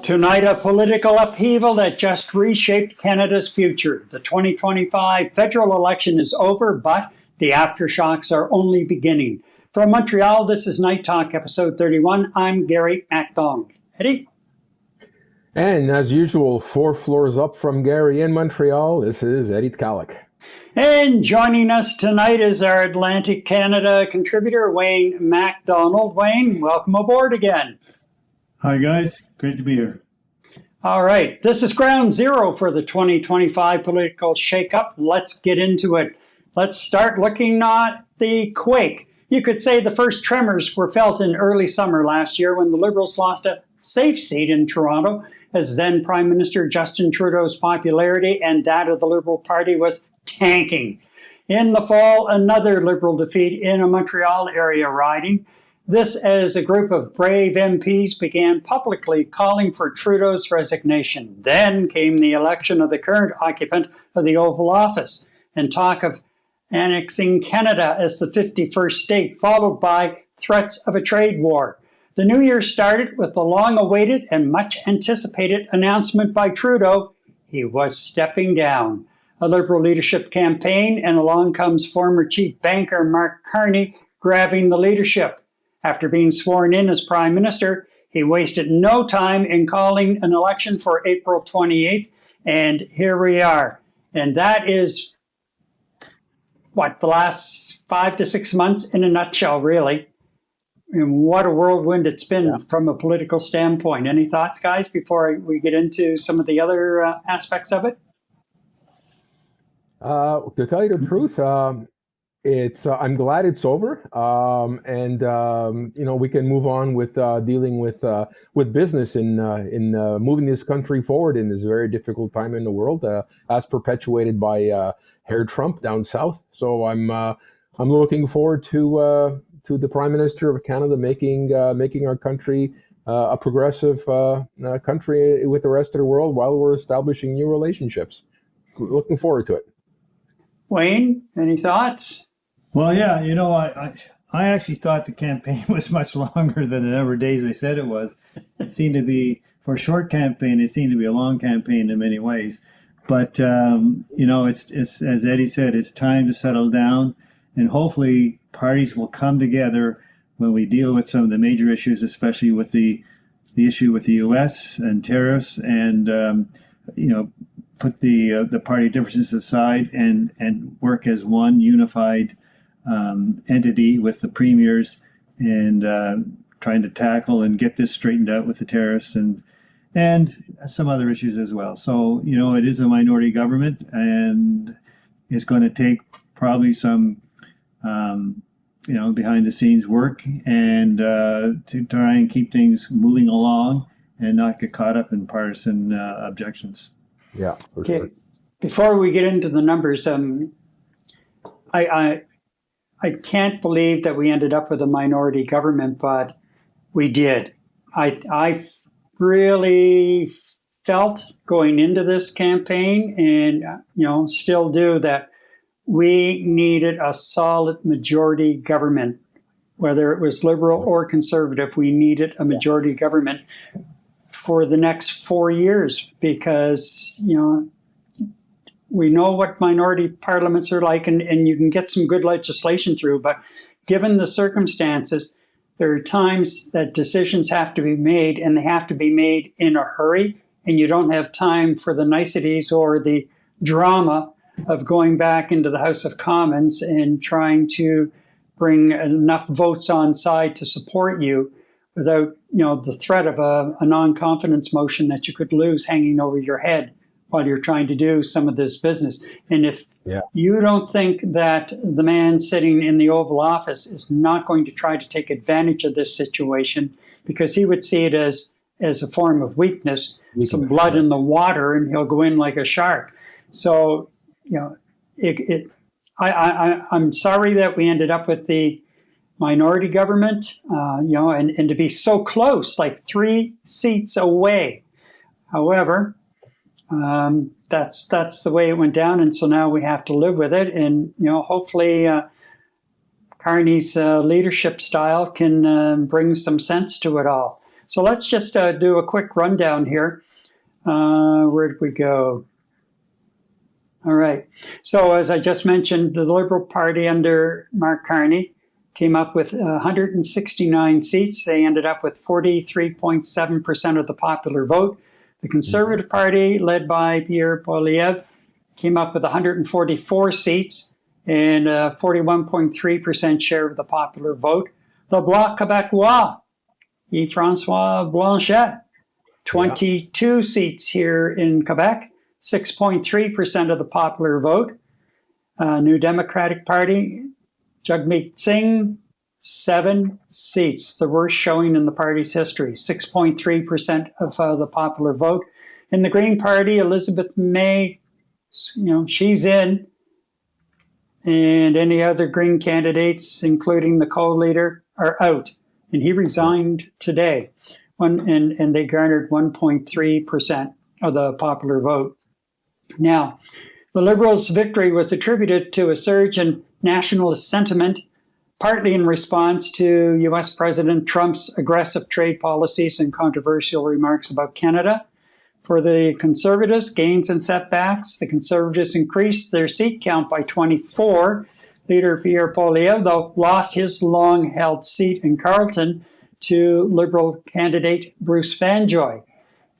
Tonight, a political upheaval that just reshaped Canada's future. The 2025 federal election is over, but the aftershocks are only beginning. From Montreal, this is Night Talk, episode 31. I'm Gary MacDonald. Eddie? And as usual, 4 floors up from Gary in Montreal, this is Eddie Tkalik. And joining us tonight is our Atlantic Canada contributor, Wayne MacDonald. Wayne, welcome aboard again. Hi, guys. Great to be here. All right. This is ground zero for the 2025 political shakeup. Let's get into it. Let's start looking at the quake. You could say the first tremors were felt in early summer last year when the Liberals lost a safe seat in Toronto, as then Prime Minister Justin Trudeau's popularity and that of the Liberal Party was tanking. In the fall, another Liberal defeat in a Montreal area riding. This as a group of brave MPs began publicly calling for Trudeau's resignation. Then came the election of the current occupant of the Oval Office and talk of annexing Canada as the 51st state, followed by threats of a trade war. The new year started with the long-awaited and much-anticipated announcement by Trudeau he was stepping down. A Liberal leadership campaign, and along comes former chief banker Mark Carney grabbing the leadership. After being sworn in as Prime Minister, he wasted no time in calling an election for April 28th, and here we are. And that is, the last 5 to 6 months in a nutshell, really. And what a whirlwind it's been from a political standpoint. Any thoughts, guys, before we get into some of the other aspects of it? To tell you the truth, I'm glad it's over, and we can move on with dealing with business in moving this country forward in this very difficult time in the world, as perpetuated by Herr Trump down south. So I'm looking forward to the Prime Minister of Canada making our country a progressive country with the rest of the world while we're establishing new relationships. Looking forward to it. Wayne, any thoughts? Well, yeah, I actually thought the campaign was much longer than the number of days they said it was. It seemed to be, for a short campaign, it seemed to be a long campaign in many ways. But, it's as Eddie said, it's time to settle down, and hopefully parties will come together when we deal with some of the major issues, especially with the issue with the U.S. and tariffs, and, put the party differences aside and work as one unified entity with the premiers and trying to tackle and get this straightened out with the tariffs and some other issues as well. So, it is a minority government, and it's going to take probably some, behind the scenes work and to try and keep things moving along and not get caught up in partisan objections. Yeah, for sure. Before we get into the numbers, I can't believe that we ended up with a minority government, but we did. I really felt going into this campaign, and still do, that we needed a solid majority government, whether it was Liberal or Conservative. We needed a majority government for the next 4 years, because we know what minority parliaments are like, and you can get some good legislation through, but given the circumstances, there are times that decisions have to be made, and they have to be made in a hurry, and you don't have time for the niceties or the drama of going back into the House of Commons and trying to bring enough votes on side to support you without the threat of a non-confidence motion that you could lose hanging over your head while you're trying to do some of this business. And if you don't think that the man sitting in the Oval Office is not going to try to take advantage of this situation, because he would see it as a form of weakness, some blood in the water, and he'll go in like a shark. So, I'm sorry that we ended up with the minority government, and to be so close, like 3 seats away. However, that's the way it went down, and so now we have to live with it. And hopefully, Carney's leadership style can bring some sense to it all. So let's just do a quick rundown here. Where did we go? All right. So as I just mentioned, the Liberal Party under Mark Carney came up with 169 seats. They ended up with 43.7% of the popular vote. The Conservative Party, led by Pierre Poilievre, came up with 144 seats and a 41.3% share of the popular vote. The Bloc Québécois, Yves-François Blanchet, 22 seats here in Quebec, 6.3% of the popular vote. New Democratic Party, Jagmeet Singh, 7 seats, the worst showing in the party's history, 6.3% of the popular vote. In the Green Party, Elizabeth May, she's in, and any other Green candidates, including the co-leader, are out. And he resigned today, and they garnered 1.3% of the popular vote. Now, the Liberals' victory was attributed to a surge in nationalist sentiment, partly in response to U.S. President Trump's aggressive trade policies and controversial remarks about Canada. For the Conservatives, gains and setbacks. The Conservatives increased their seat count by 24. Leader Pierre Poilievre, though, lost his long-held seat in Carleton to Liberal candidate Bruce Fanjoy.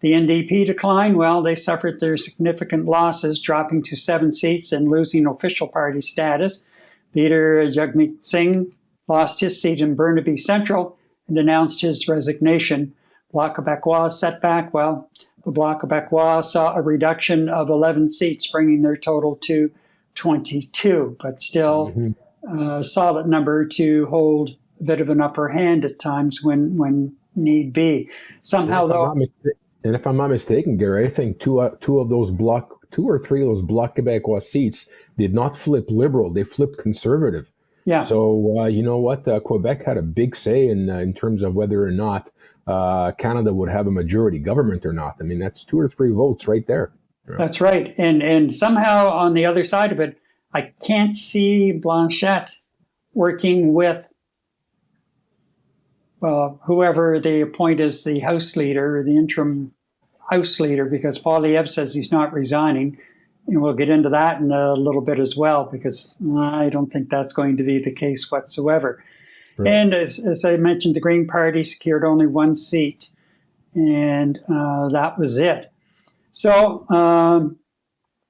The NDP declined. Well, they suffered their significant losses, dropping to 7 seats and losing official party status. Leader Jagmeet Singh lost his seat in Burnaby Central and announced his resignation. Bloc Québécois setback. Well, the Bloc Québécois saw a reduction of 11 seats, bringing their total to 22, but still a solid number to hold a bit of an upper hand at times when need be. Somehow, though. And if I'm not mistaken, Gary, I think two or three of those Bloc Québécois seats did not flip Liberal; they flipped Conservative. Yeah. So you know what? Quebec had a big say in terms of whether or not Canada would have a majority government or not. I mean, that's 2 or 3 votes right there. That's right. And somehow on the other side of it, I can't see Blanchet working with whoever they appoint as the House leader, the interim House leader, because Poilievre says he's not resigning. And we'll get into that in a little bit as well, because I don't think that's going to be the case whatsoever. Right. And as I mentioned, the Green Party secured only 1 seat, and that was it. So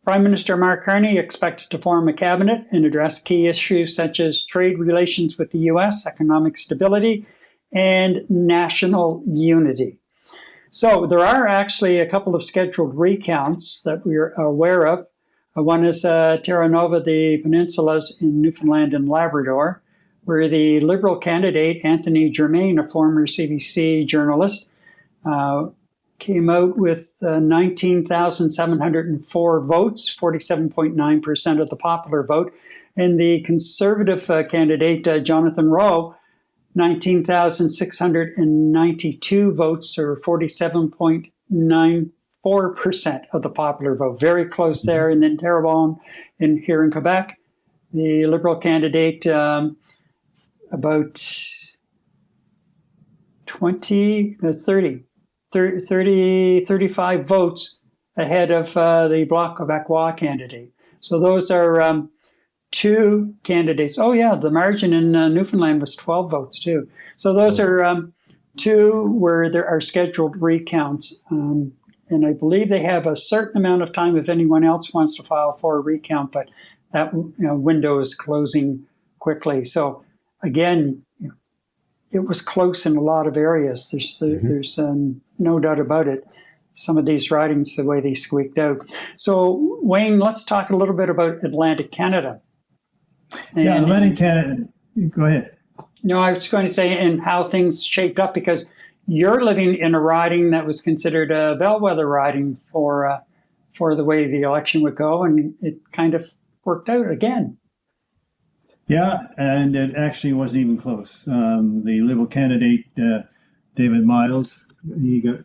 Prime Minister Mark Carney expected to form a cabinet and address key issues such as trade relations with the U.S., economic stability, and national unity. So there are actually a couple of scheduled recounts that we're aware of. One is Terra Nova, the peninsulas in Newfoundland and Labrador, where the Liberal candidate, Anthony Germain, a former CBC journalist, came out with 19,704 votes, 47.9% of the popular vote. And the Conservative candidate, Jonathan Rowe, 19,692 votes, or 47.94% of the popular vote. Very close there. And then Terrebonne here in Quebec, the Liberal candidate, about 35 votes ahead of the Bloc Québécois candidate. So those are 2 candidates. Oh, yeah, the margin in Newfoundland was 12 votes, too. So those are 2 where there are scheduled recounts. And I believe they have a certain amount of time if anyone else wants to file for a recount, but that window is closing quickly. So, again, it was close in a lot of areas. There's no doubt about it. Some of these ridings, the way they squeaked out. So, Wayne, let's talk a little bit about Atlantic Canada. Atlantic Canada. Go ahead. No, I was going to say, and how things shaped up, because you're living in a riding that was considered a bellwether riding for the way the election would go, and it kind of worked out again. Yeah, and it actually wasn't even close. The Liberal candidate, David Miles, he got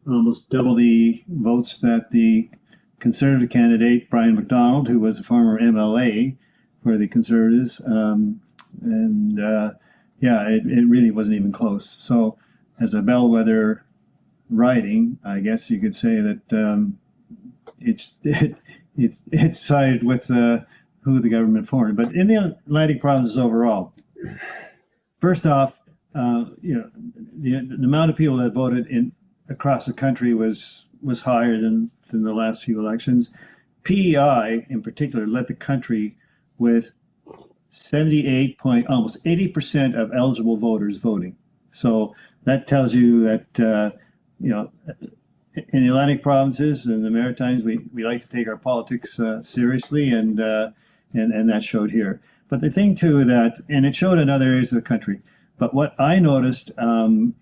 almost double the votes that the Conservative candidate, Brian MacDonald, who was a former MLA for the Conservatives. It really wasn't even close. So as a bellwether riding, I guess you could say that it sided with who the government formed. But in the Atlantic provinces overall, first off, the amount of people that voted in across the country was higher than the last few elections. PEI in particular led the country with 78 point, almost 80% of eligible voters voting. So that tells you that in the Atlantic provinces and the Maritimes, we like to take our politics seriously, and that showed here. But the thing too and it showed in other areas of the country. But what I noticed in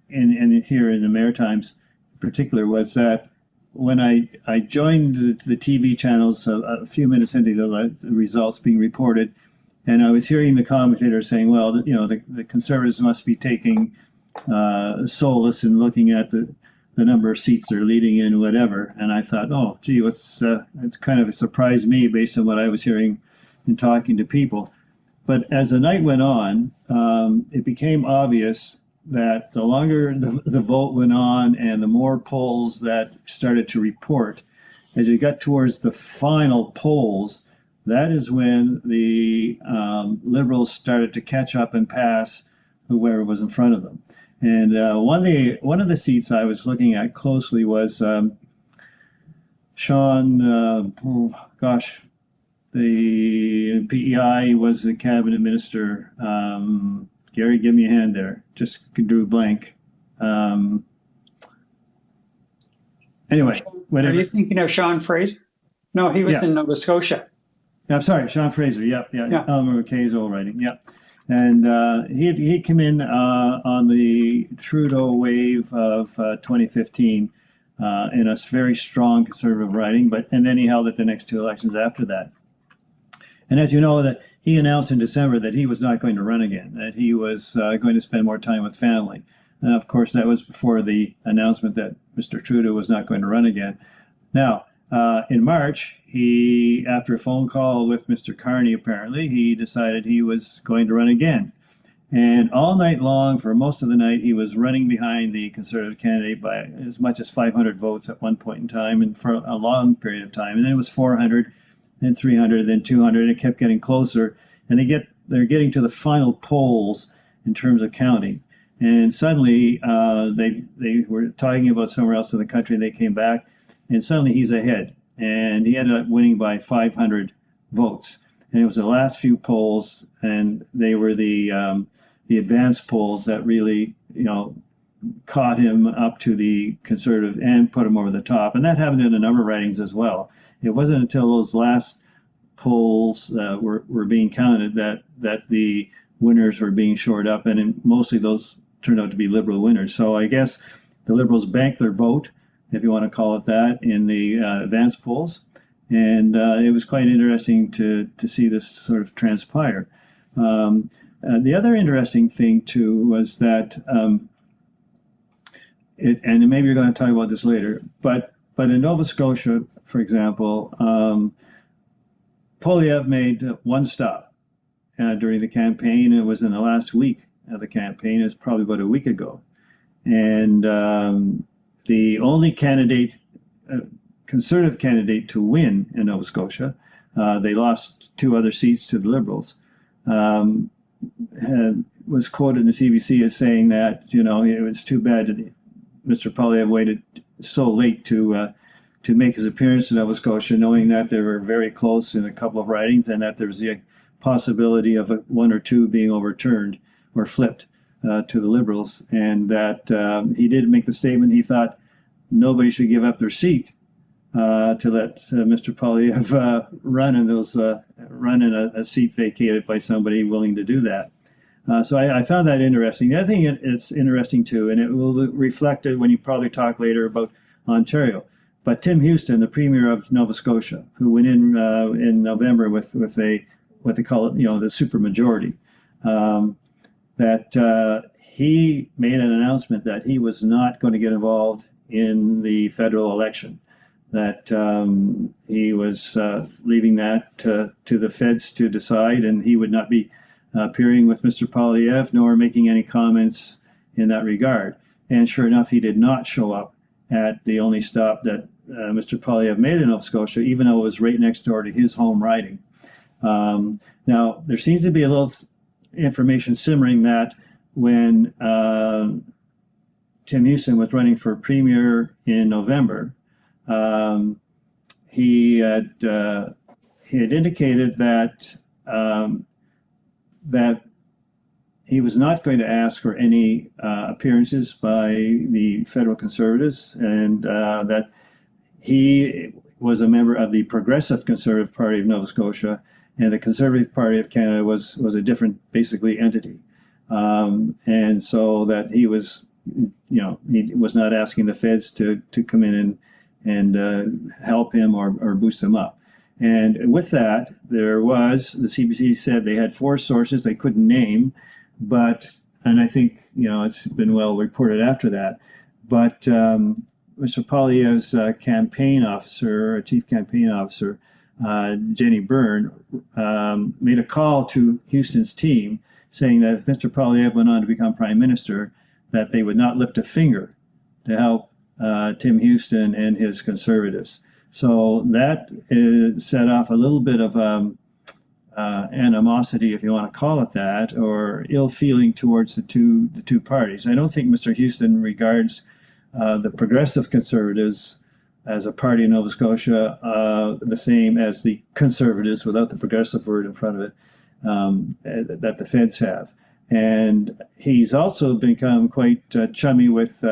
here in the Maritimes in particular was that when I joined the TV channels a few minutes into the results being reported, and I was hearing the commentator saying, well, the Conservatives must be taking solace in looking at the number of seats they're leading in, whatever. And I thought, oh, gee, it's kind of surprised me based on what I was hearing and talking to people. But as the night went on, it became obvious that the longer the vote went on and the more polls that started to report, as you got towards the final polls, that is when the Liberals started to catch up and pass whoever was in front of them. And one of the seats I was looking at closely was Sean, the PEI was the cabinet minister. Gary, give me a hand there. Just drew blank. Anyway, whatever. Are you thinking of Sean Fraser? No, he was in Nova Scotia. I'm sorry, Sean Fraser. Yep. Elmer McKay's old writing. Yep. And he came in on the Trudeau wave of 2015 in a very strong conservative writing, and then he held it the next two elections after that. And as you know, that he announced in December that he was not going to run again, that he was going to spend more time with family. And of course, that was before the announcement that Mr. Trudeau was not going to run again. Now, in March, after a phone call with Mr. Carney, apparently, he decided he was going to run again. And all night long, for most of the night, he was running behind the Conservative candidate by as much as 500 votes at one point in time, and for a long period of time. And then it was 400, then 300, then 200, and it kept getting closer. And they're getting to the final polls in terms of counting. And suddenly, they were talking about somewhere else in the country, and they came back, and suddenly he's ahead. And he ended up winning by 500 votes. And it was the last few polls, and they were the advanced polls that really, caught him up to the Conservative and put him over the top. And that happened in a number of ridings as well. It wasn't until those last polls were being counted that the winners were being shored up, and mostly those turned out to be Liberal winners. So I guess the Liberals banked their vote, if you want to call it that, in the advanced polls. And it was quite interesting to see this sort of transpire. The other interesting thing, too, was that, and maybe you're going to talk about this later, but in Nova Scotia, for example, Poilievre made one stop during the campaign. It was in the last week of the campaign. It was probably about a week ago. And the only candidate, Conservative candidate to win in Nova Scotia, they lost two other seats to the Liberals, was quoted in the CBC as saying that, it was too bad that Mr. Poilievre waited so late to make his appearance in Nova Scotia, knowing that they were very close in a couple of ridings and that there was the possibility of one or two being overturned or flipped to the Liberals, and that he did make the statement he thought nobody should give up their seat to let Mr. Poilievre run in a seat vacated by somebody willing to do that. So I found that interesting. The other thing it's interesting too, and it will reflect it when you probably talk later about Ontario. But Tim Houston, the Premier of Nova Scotia, who went in November with a what they call it, the supermajority, that he made an announcement that he was not going to get involved in the federal election, that he was leaving that to the feds to decide, and he would not be appearing with Mr. Poilievre nor making any comments in that regard. And sure enough, he did not show up at the only stop that Mr. Polyev made in Nova Scotia, even though it was right next door to his home riding. Now, there seems to be a little information simmering that when Tim Houston was running for premier in November, he had indicated that that he was not going to ask for any appearances by the federal Conservatives, and that he was a member of the Progressive Conservative Party of Nova Scotia, and the Conservative Party of Canada was a different, basically, entity. And so that he was, he was not asking the feds to come in and help him or boost him up. And with that, the CBC said they had 4 sources they couldn't name, and I think, it's been well reported after that, but Mr. Poilievre's campaign officer, chief campaign officer, Jenny Byrne, made a call to Houston's team saying that if Mr. Poilievre went on to become prime minister, that they would not lift a finger to help Tim Houston and his Conservatives. So that set off a little bit of animosity, if you want to call it that, or ill feeling towards the two parties. I don't think Mr. Houston regards the Progressive Conservatives as a party in Nova Scotia the same as the Conservatives, without the progressive word in front of it, that the feds have. And he's also become quite chummy with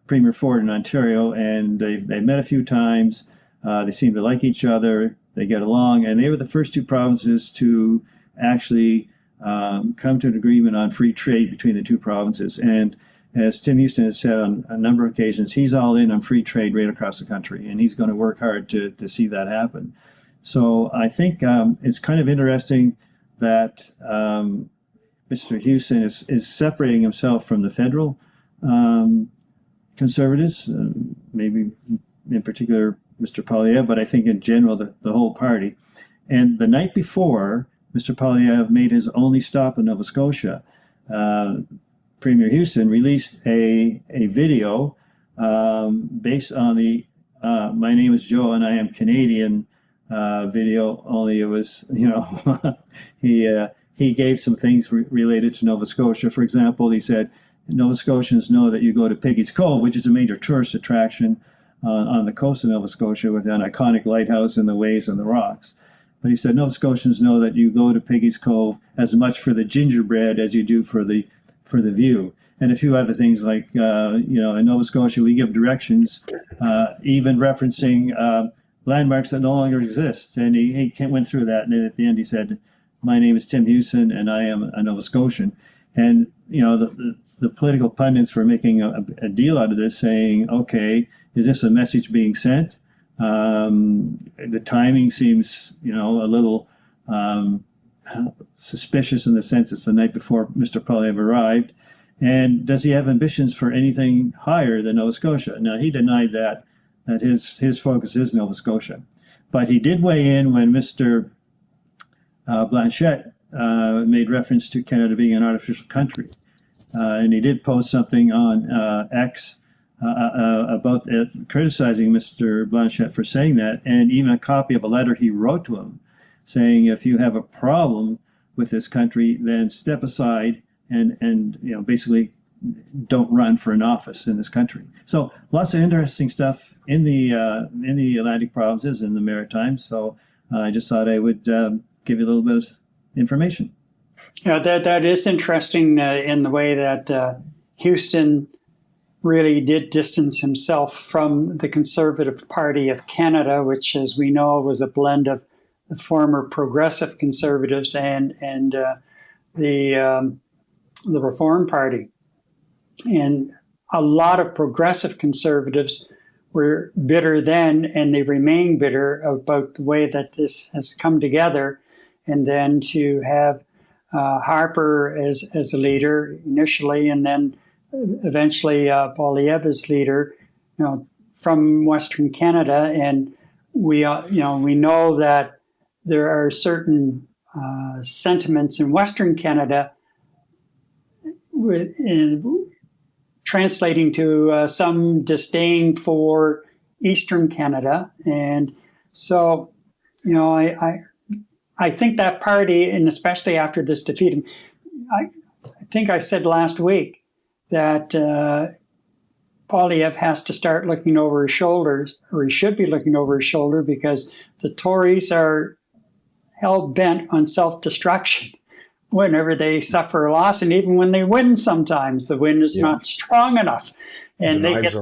Premier Ford in Ontario, and they've met a few times. They seem to like each other. They get along, and they were the first 2 provinces to actually come to an agreement on free trade between the 2 provinces. And as Tim Houston has said on a number of occasions, he's all in on free trade right across the country, and he's going to work hard to see that happen. So I think it's kind of interesting that Mr. Houston is separating himself from the federal Conservatives, maybe in particular Mr. Poilievre, but I think in general the whole party. And the night before Mr. Poilievre made his only stop in Nova Scotia, Premier Houston released a video based on the "My Name is Joe and I Am Canadian" video. Only it was, he gave some things related to Nova Scotia. For example, he said, Nova Scotians know that you go to Piggy's Cove, which is a major tourist attraction on the coast of Nova Scotia, with an iconic lighthouse and the waves and the rocks. But he said, Nova Scotians know that you go to Piggy's Cove as much for the gingerbread as you do for the view. And a few other things like, in Nova Scotia, we give directions, even referencing landmarks that no longer exist. And he went through that. And at the end, he said, my name is Tim Houston and I am a Nova Scotian. And, the political pundits were making a deal out of this, saying, okay, is this a message being sent? The timing seems, a little suspicious in the sense it's the night before Mr. Poilievre arrived. And does he have ambitions for anything higher than Nova Scotia? Now, he denied that his focus is Nova Scotia. But he did weigh in when Mr. Blanchet made reference to Canada being an artificial country. And he did post something on X about criticizing Mr. Blanchet for saying that, and even a copy of a letter he wrote to him saying, if you have a problem with this country, then step aside and basically don't run for an office in this country. So lots of interesting stuff in the Atlantic provinces and the Maritimes. So I just thought I would give you a little bit of information. Yeah, that is interesting in the way that Houston really did distance himself from the Conservative Party of Canada, which, as we know, was a blend of the former Progressive Conservatives and the Reform Party. And a lot of Progressive Conservatives were bitter then, and they remain bitter about the way that this has come together. And then to have Harper as a leader initially, and then eventually Poilievre as leader, from Western Canada, and we know that there are certain sentiments in Western Canada translating to some disdain for Eastern Canada. And so, I think that party, and especially after this defeat, I think I said last week that Poilievre has to start looking over his shoulders, or he should be looking over his shoulder, because the Tories are hell-bent on self-destruction whenever they suffer a loss, and even when they win sometimes, the win is not strong enough. And they get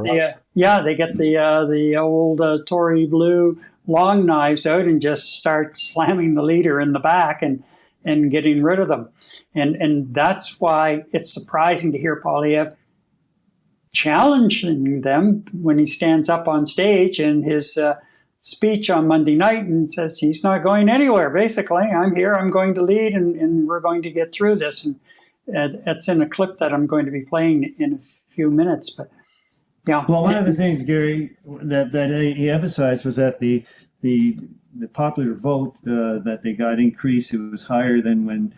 the old Tory blue long knives out and just start slamming the leader in the back and getting rid of them. And that's why it's surprising to hear Poilievre challenging them when he stands up on stage in his speech on Monday night and says he's not going anywhere. Basically, I'm here, I'm going to lead, and we're going to get through this. And that's in a clip that I'm going to be playing in a few minutes. But yeah. Well, one of the things, Gary, that he emphasized was that the popular vote that they got increased. It was higher than when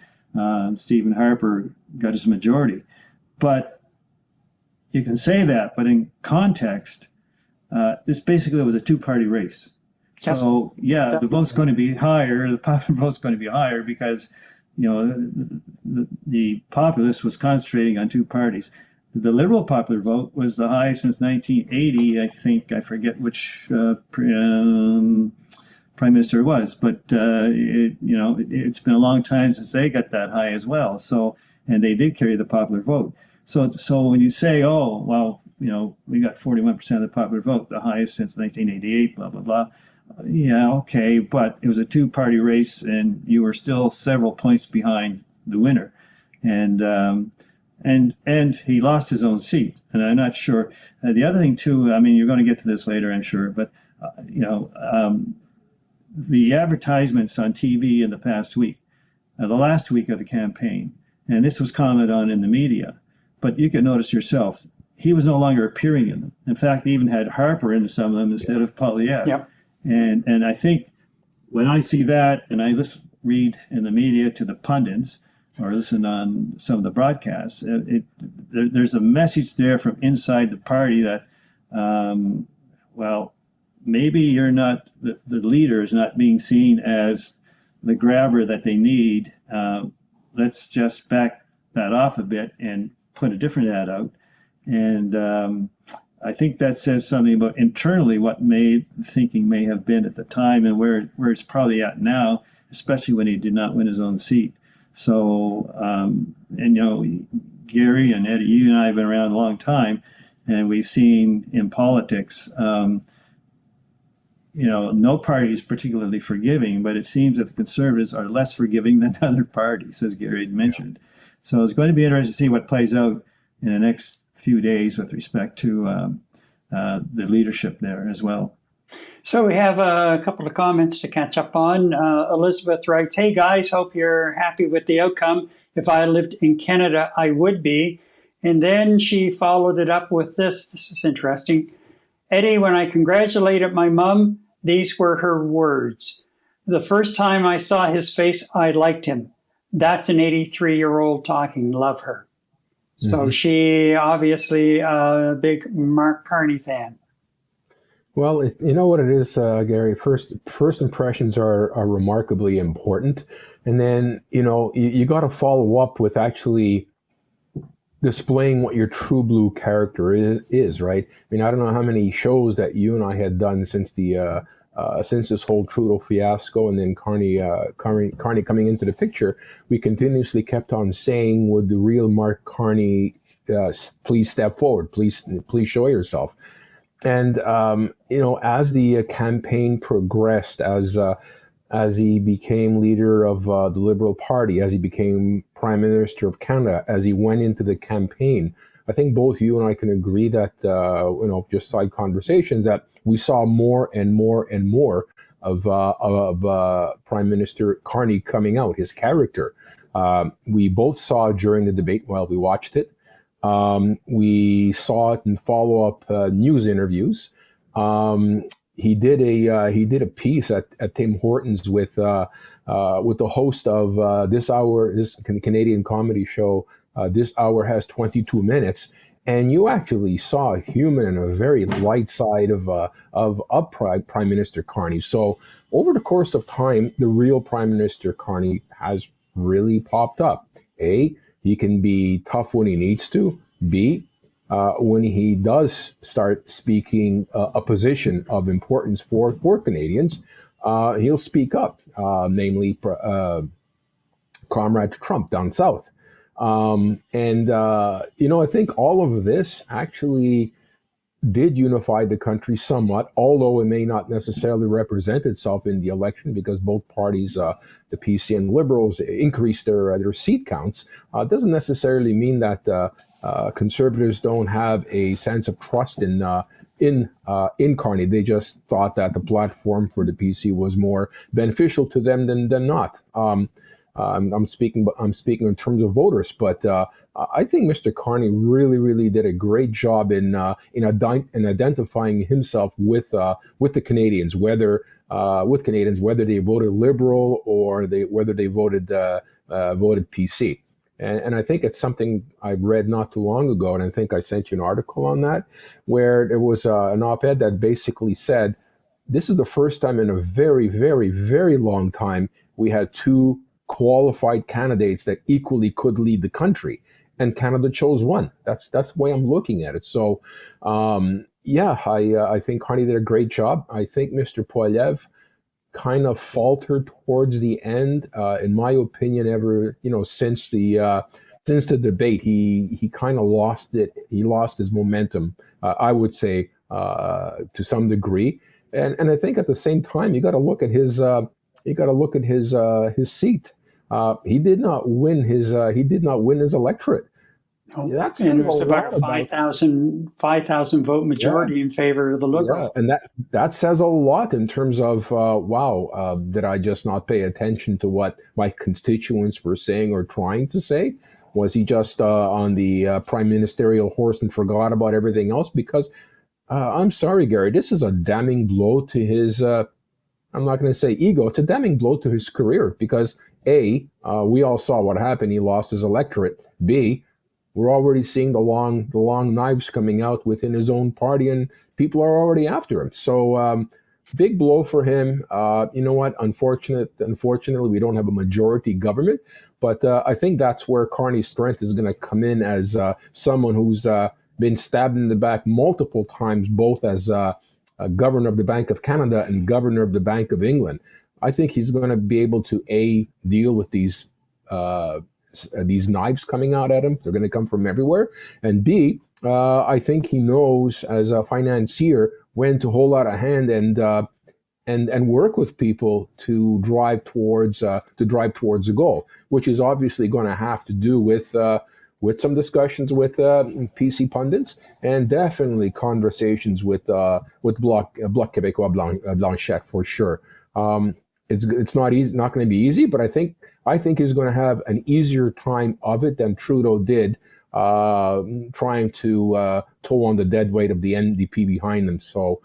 Stephen Harper got his majority. But you can say that, but in context, this basically was a two-party race. So, yeah, the vote's going to be higher. The popular vote's going to be higher because, the populace was concentrating on two parties. The Liberal popular vote was the highest since 1980. I think, I forget which prime minister it was, but it's been a long time since they got that high as well. So, and they did carry the popular vote. So when you say, oh, well, we got 41% of the popular vote, the highest since 1988, blah, blah, blah. Yeah, okay, but it was a two-party race, and you were still several points behind the winner. And he lost his own seat. And I'm not sure. The other thing, too, I mean, you're going to get to this later, I'm sure, but, the advertisements on TV in the past week, the last week of the campaign, and this was commented on in the media, but you can notice yourself, he was no longer appearing in them. In fact, he even had Harper in some of them instead of Poilievre. Yep. And I think when I see that, and I read in the media to the pundits or listen on some of the broadcasts, there's a message there from inside the party that, maybe you're not, the leader is not being seen as the grabber that they need. Let's just back that off a bit and put a different ad out. And I think that says something about internally what thinking may have been at the time and where it's probably at now, especially when he did not win his own seat. So, Gary and Eddie, you and I have been around a long time, and we've seen in politics, no party is particularly forgiving, but it seems that the Conservatives are less forgiving than other parties, as Gary had mentioned. So it's going to be interesting to see what plays out in the next few days with respect to the leadership there as well. So we have a couple of comments to catch up on. Elizabeth writes, "Hey guys, hope you're happy with the outcome. If I lived in Canada, I would be." And then she followed it up with this. This is interesting. "Eddie, when I congratulated my mom, these were her words. The first time I saw his face, I liked him. That's an 83-year-old talking. Love her." So she obviously a big Mark Carney fan. Well, you know what it is, Gary. First impressions are remarkably important, and then you got to follow up with actually displaying what your true blue character is, right? I mean, I don't know how many shows that you and I had done since this whole Trudeau fiasco, and then Carney coming into the picture. We continuously kept on saying, "Would the real Mark Carney please step forward? Please show yourself." And as the campaign progressed, as he became leader of the Liberal Party, as he became Prime Minister of Canada, as he went into the campaign, I think both you and I can agree that just side conversations, that we saw more and more and more of Prime Minister Carney coming out, his character. We both saw during the debate while we watched it. We saw it in follow-up news interviews. He did a piece at Tim Hortons with the host of this Canadian comedy show. This hour has 22 minutes, and you actually saw a human and a very light side of Prime Minister Carney. So over the course of time, the real Prime Minister Carney has really popped up. A, he can be tough when he needs to. B, when he does start speaking a position of importance for Canadians, he'll speak up, namely Comrade Trump down south. I think all of this actually did unify the country somewhat, although it may not necessarily represent itself in the election because both parties, the PC and Liberals, increased their seat counts. Doesn't necessarily mean that conservatives don't have a sense of trust in Carney. They just thought that the platform for the PC was more beneficial to them than not. I'm speaking in terms of voters, but I think Mr. Carney really did a great job in identifying himself with the Canadians, whether they voted Liberal or whether they voted PC. And I think it's something I read not too long ago, and I think I sent you an article on that, where there was an op-ed that basically said, this is the first time in a very long time we had two qualified candidates that equally could lead the country, and Canada chose one. That's the way I'm looking at it. So, I think Carney did a great job. I think Mr. Poilievre kind of faltered towards the end, in my opinion. Since the debate, he kind of lost it. He lost his momentum, I would say, to some degree. And I think at the same time, you got to look at his seat. He did not win his electorate. No. That and it was about a 5,000 vote majority in favor of the Liberal. Yeah, and that says a lot in terms of did I just not pay attention to what my constituents were saying or trying to say? Was he just on the prime ministerial horse and forgot about everything else? Because I'm sorry, Gary, this is a damning blow to his. I'm not going to say ego. It's a damning blow to his career because A, we all saw what happened. He lost his electorate. B, we're already seeing the long knives coming out within his own party, and people are already after him. So big blow for him. You know what? Unfortunately, we don't have a majority government, but I think that's where Carney's strength is going to come in as someone who's been stabbed in the back multiple times, both as governor of the Bank of Canada and governor of the Bank of England. I think he's going to be able to deal with these knives coming out at him. They're going to come from everywhere. And B, I think he knows as a financier when to hold out a hand and work with people to drive towards a goal, which is obviously going to have to do with some discussions with PC pundits and definitely conversations with Bloc Québécois Blanchette for sure. It's not easy, not going to be easy, but I think he's going to have an easier time of it than Trudeau did, trying to toll on the dead weight of the NDP behind him. So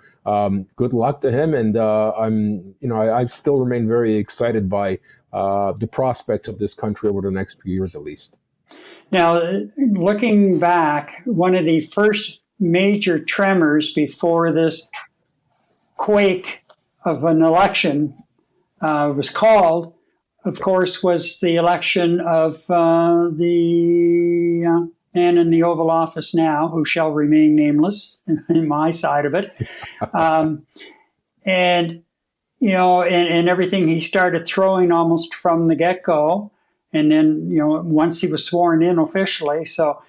good luck to him, and I still remain very excited by the prospects of this country over the next few years at least. Now, looking back, one of the first major tremors before this quake of an election was called, of course, was the election of the man in the Oval Office now, who shall remain nameless in my side of it. And everything he started throwing almost from the get-go. And then, once he was sworn in officially, so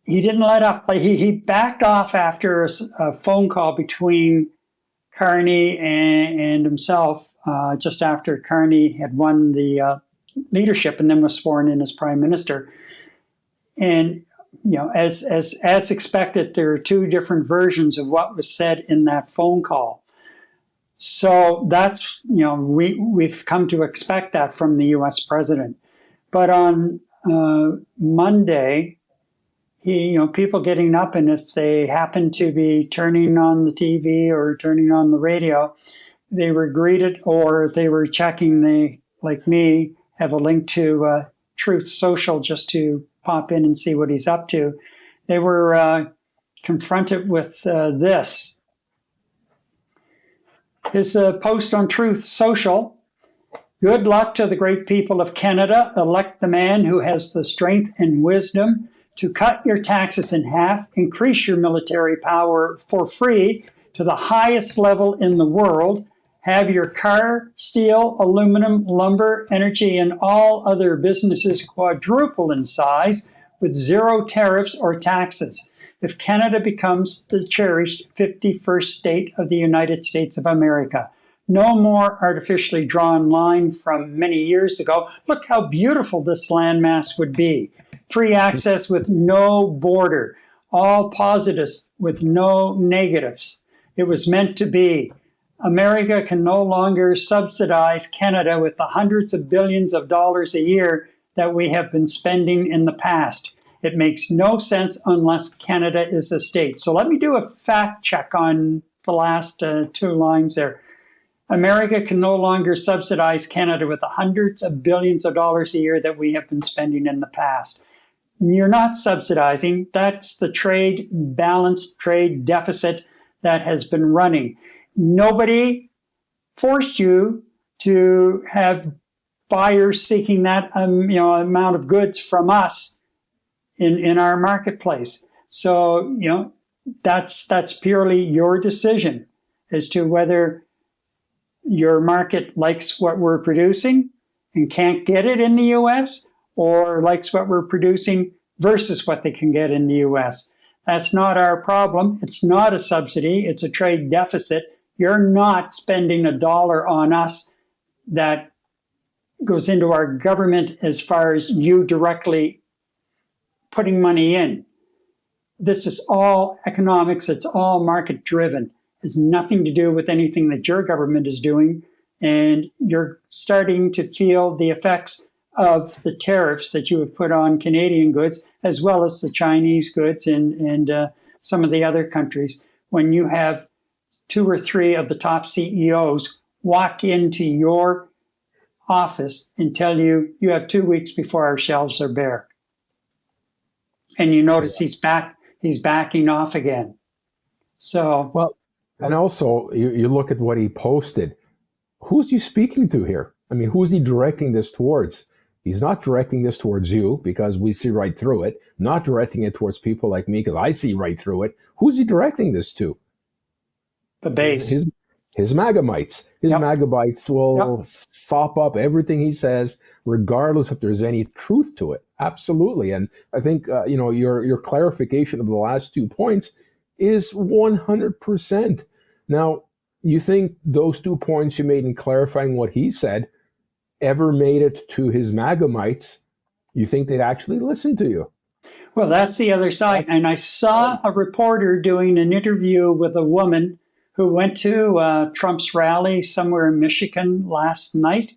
he didn't let up. He backed off after a phone call between Carney and himself, just after Carney had won the leadership and then was sworn in as prime minister. And as expected, there are two different versions of what was said in that phone call. So that's, we've come to expect that from the U.S. president. But on Monday, people getting up, and if they happen to be turning on the TV or turning on the radio, they were greeted, or they were checking, they, like me, have a link to Truth Social just to pop in and see what he's up to. they were confronted with this. His post on Truth Social. Good luck to the great people of Canada. Elect the man who has the strength and wisdom to cut your taxes in half, increase your military power for free to the highest level in the world, have your car, steel, aluminum, lumber, energy, and all other businesses quadruple in size with zero tariffs or taxes. If Canada becomes the cherished 51st state of the United States of America. No more artificially drawn line from many years ago. Look how beautiful this landmass would be. Free access with no border. All positives with no negatives. It was meant to be. America can no longer subsidize Canada with the hundreds of billions of dollars a year that we have been spending in the past. It makes no sense unless Canada is a state. So let me do a fact check on the last two lines there. America can no longer subsidize Canada with the hundreds of billions of dollars a year that we have been spending in the past. You're not subsidizing. That's the trade balance, trade deficit that has been running. Nobody forced you to have buyers seeking that amount of goods from us in our marketplace. So, that's purely your decision as to whether your market likes what we're producing and can't get it in the US, or likes what we're producing versus what they can get in the US. That's not our problem. It's not a subsidy. It's a trade deficit. You're not spending a dollar on us that goes into our government as far as you directly putting money in. This is all economics. It's all market driven. It has nothing to do with anything that your government is doing. And you're starting to feel the effects of the tariffs that you have put on Canadian goods, as well as the Chinese goods and some of the other countries. When you have 2 or 3 of the top CEOs walk into your office and tell you, you have 2 weeks before our shelves are bare. And you notice he's backing off again. So, well, and also you look at what he posted. Who's he speaking to here? I mean, who's he directing this towards? He's not directing this towards you because we see right through it. Not directing it towards people like me because I see right through it. Who's he directing this to? The base. His magamites. His magabites will sop up everything he says, regardless if there's any truth to it. Absolutely. And I think, your clarification of the last 2 points is 100%. Now, you think those 2 points you made in clarifying what he said ever made it to his magamites? You think they'd actually listen to you? Well, that's the other side. And I saw a reporter doing an interview with a woman who went to Trump's rally somewhere in Michigan last night.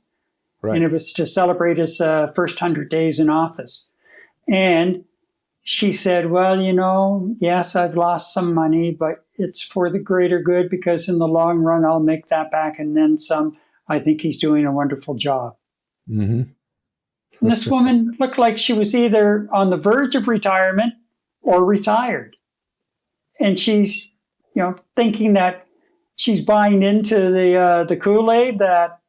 Right. And it was to celebrate his first 100 days in office. And she said, well, yes, I've lost some money, but it's for the greater good because in the long run, I'll make that back and then some. I think he's doing a wonderful job. Mm-hmm. And this woman looked like she was either on the verge of retirement or retired. And she's, thinking that she's buying into the Kool-Aid that,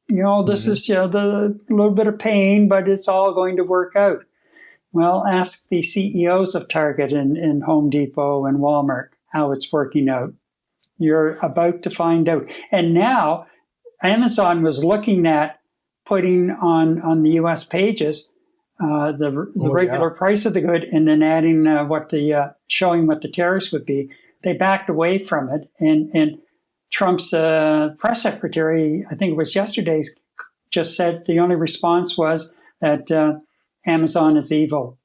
this is, the little bit of pain, but it's all going to work out. Well, ask the CEOs of Target and Home Depot and Walmart how it's working out. You're about to find out. And now Amazon was looking at putting on the U.S. pages the regular price of the good and then adding showing what the tariffs would be. They backed away from it. And Trump's press secretary, I think it was yesterday, just said the only response was that Amazon is evil.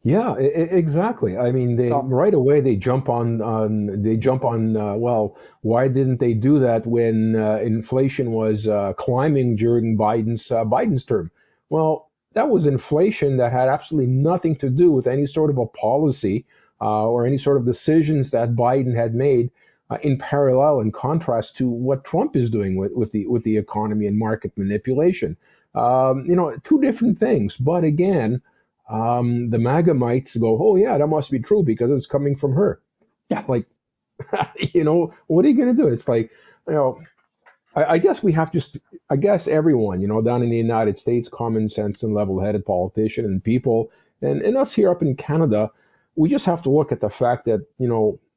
Yeah, exactly. I mean, right away they jump on. Well, why didn't they do that when inflation was climbing during Biden's term? Well, that was inflation that had absolutely nothing to do with any sort of a policy or any sort of decisions that Biden had made in parallel, in contrast to what Trump is doing with the economy and market manipulation. 2 different things. But again, the MAGA-mites go, oh yeah, that must be true because it's coming from her. Yeah. Like, what are you going to do? It's like, I guess we have to, I guess everyone, down in the United States, common sense and level-headed politician and people, and us here up in Canada, we just have to look at the fact that,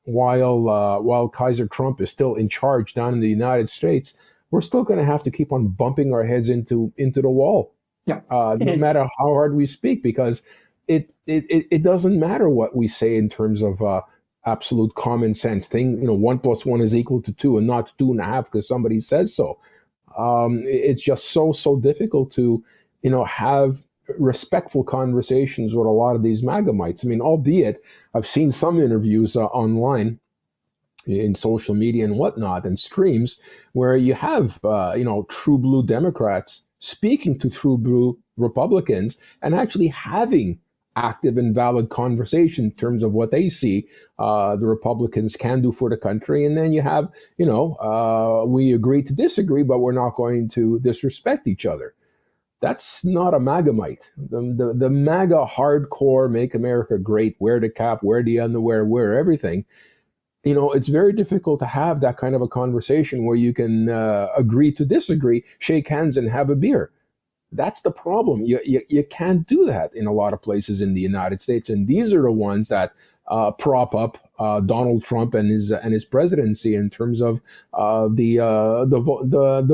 while Kaiser Trump is still in charge down in the United States, we're still going to have to keep on bumping our heads into the wall, Yeah. no matter how hard we speak, because it doesn't matter what we say in terms of absolute common sense thing. 1 + 1 is equal to 2 and not 2.5 because somebody says so. It's just so difficult to have respectful conversations with a lot of these MAGA-mites. I mean, albeit I've seen some interviews online in social media and whatnot and streams where you have true blue Democrats speaking to true blue Republicans and actually having active and valid conversation in terms of what they see the Republicans can do for the country. And then you have, we agree to disagree, but we're not going to disrespect each other. That's not a MAGA-mite. The MAGA hardcore, make America great, wear the cap, wear the underwear, wear everything. It's very difficult to have that kind of a conversation where you can agree to disagree, shake hands, and have a beer. That's the problem. You can't do that in a lot of places in the United States, and these are the ones that prop up Donald Trump and his presidency in terms of the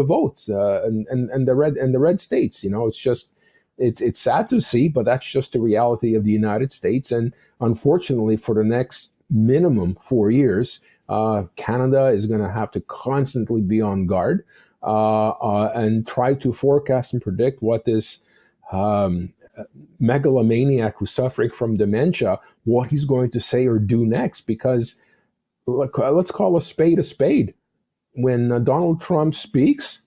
votes and the red states. It's just it's sad to see, but that's just the reality of the United States. And unfortunately, for the next minimum 4 years, Canada is going to have to constantly be on guard and try to forecast and predict what this megalomaniac who's suffering from dementia, what he's going to say or do next. Because let's call a spade a spade. When Donald Trump speaks,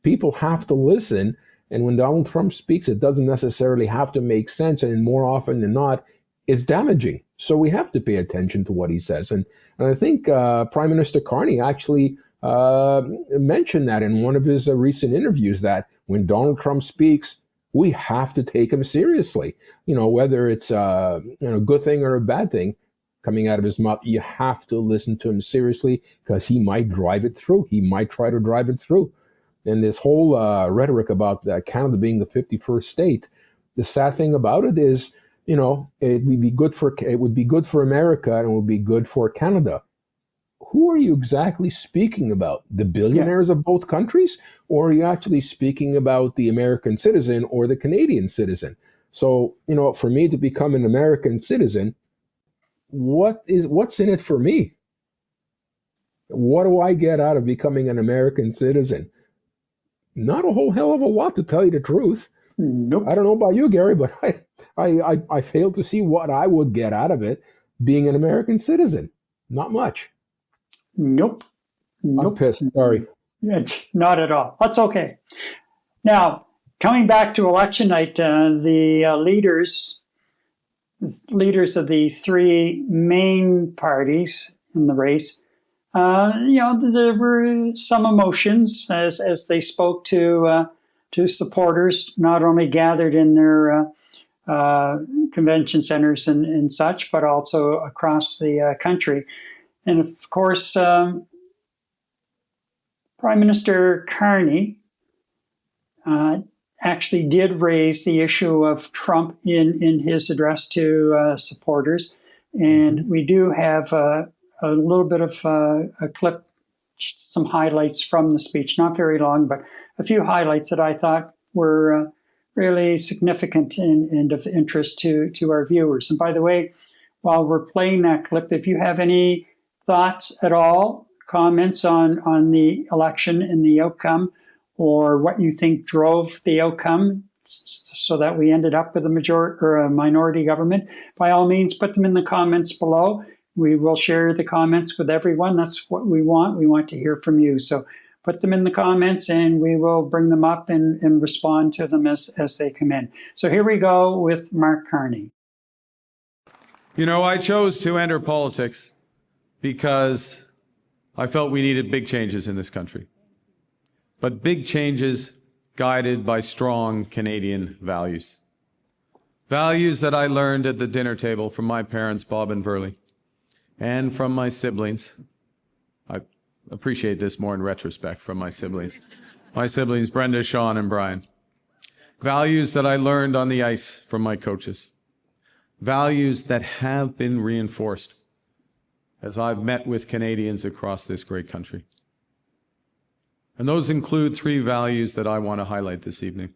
people have to listen. And when Donald Trump speaks, it doesn't necessarily have to make sense. And more often than not, it's damaging. So we have to pay attention to what he says. And I think Prime Minister Carney actually mentioned that in one of his recent interviews, that when Donald Trump speaks, we have to take him seriously. Whether it's a good thing or a bad thing coming out of his mouth, you have to listen to him seriously because he might drive it through. He might try to drive it through. And this whole rhetoric about Canada being the 51st state, the sad thing about it is, it would be good for America and it would be good for Canada. Who are you exactly speaking about? The billionaires of both countries? Or are you actually speaking about the American citizen or the Canadian citizen? So, for me to become an American citizen, what's in it for me? What do I get out of becoming an American citizen? Not a whole hell of a lot, to tell you the truth. Nope. I don't know about you, Gary, but I fail to see what I would get out of it being an American citizen. Not much. Nope. I'm pissed. Sorry. Not at all. That's okay. Now, coming back to election night, the leaders of the three main parties in the race, there were some emotions as they spoke to supporters, not only gathered in their convention centers and such, but also across the country. And of course, Prime Minister Carney actually did raise the issue of Trump in his address to supporters. And we do have a little bit of a clip, just some highlights from the speech, not very long, but a few highlights that I thought were really significant and of interest to our viewers. And by the way, while we're playing that clip, if you have any thoughts at all, comments on the election and the outcome, or what you think drove the outcome so that we ended up with a majority or a minority government, by all means, put them in the comments below. We will share the comments with everyone. That's what we want. We want to hear from you. So put them in the comments and we will bring them up and respond to them as they come in. So here we go with Mark Carney. I chose to enter politics because I felt we needed big changes in this country, but big changes guided by strong Canadian values. Values that I learned at the dinner table from my parents, Bob and Verley, and from my siblings. I appreciate this more in retrospect from my siblings. My siblings, Brenda, Sean, and Brian. Values that I learned on the ice from my coaches. Values that have been reinforced as I've met with Canadians across this great country. And those include three values that I want to highlight this evening.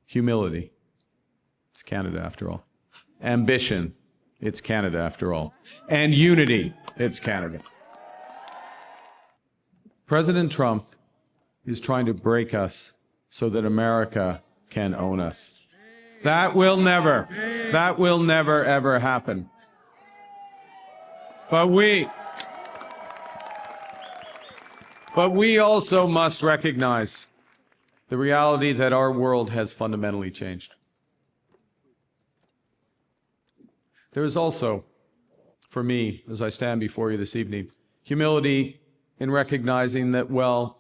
Humility. It's Canada after all. Ambition. It's Canada after all. And unity. It's Canada. President Trump is trying to break us so that America can own us. That will never ever happen. But we also must recognize the reality that our world has fundamentally changed. There is also, for me, as I stand before you this evening, humility in recognizing that, well,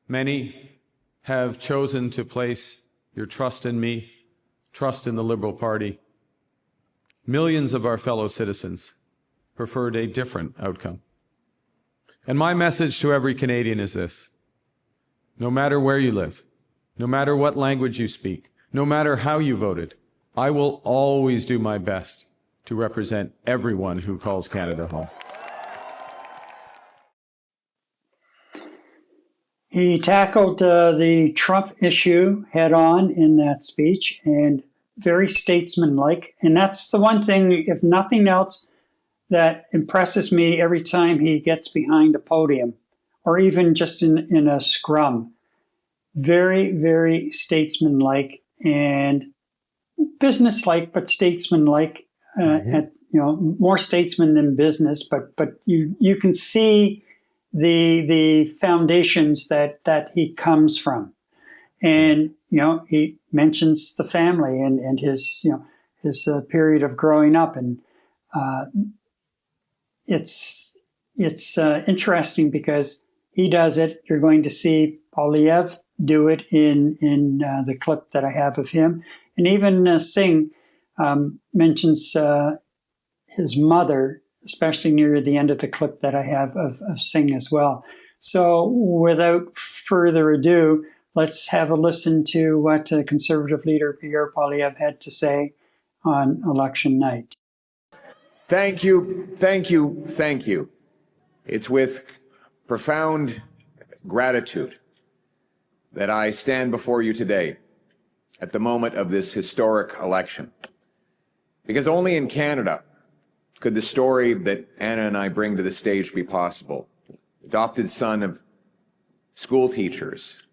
many have chosen to place your trust in me, trust in the Liberal Party. Millions of our fellow citizens preferred a different outcome. And my message to every Canadian is this: no matter where you live, no matter what language you speak, no matter how you voted, I will always do my best to represent everyone who calls Canada home. He tackled the Trump issue head on in that speech, and very statesmanlike. And that's the one thing, if nothing else, that impresses me every time he gets behind a podium, or even just in a scrum. Very, very statesmanlike and businesslike, but statesmanlike. More statesman than business. But you can see the foundations that he comes from, and he mentions the family and his period of growing up, and it's interesting because he does it. You're going to see Poilievre do it in the clip that I have of him, and even Singh mentions his mother, especially near the end of the clip that I have of Singh as well. So without further ado, let's have a listen to what Conservative leader Pierre Poilievre had to say on election night. Thank you, thank you, thank you. It's with profound gratitude that I stand before you today at the moment of this historic election. Because only in Canada could the story that Anna and I bring to the stage be possible. Adopted son of school teachers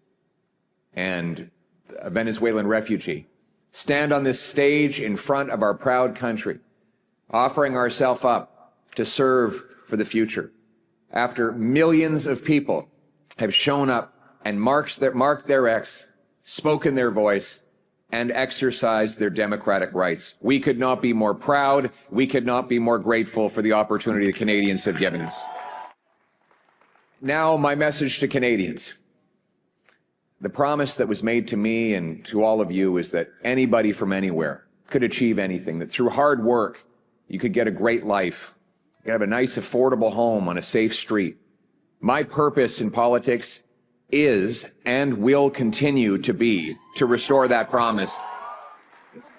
and a Venezuelan refugee, stand on this stage in front of our proud country, offering ourselves up to serve for the future, after millions of people have shown up and marked their X, spoken their voice, and exercised their democratic rights. We could not be more proud. We could not be more grateful for the opportunity the Canadians have given us. Now, my message to Canadians. The promise that was made to me and to all of you is that anybody from anywhere could achieve anything, that through hard work, you could get a great life. You could have a nice, affordable home on a safe street. My purpose in politics is and will continue to be to restore that promise.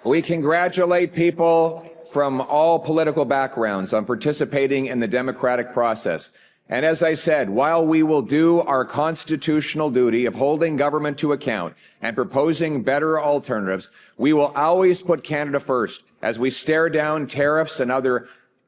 We congratulate people from all political backgrounds on participating in the democratic process. And as I said, while we will do our constitutional duty of holding government to account and proposing better alternatives, we will always put Canada first as we stare down tariffs and other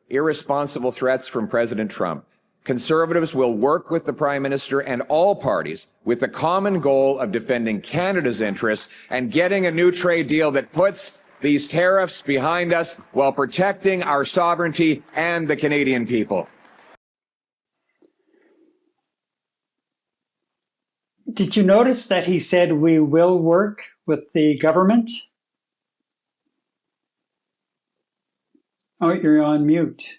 irresponsible threats from President Trump. Conservatives will work with the Prime Minister and all parties with the common goal of defending Canada's interests and getting a new trade deal that puts these tariffs behind us while protecting our sovereignty and the Canadian people. Did you notice that he said we will work with the government? Oh, you're on mute.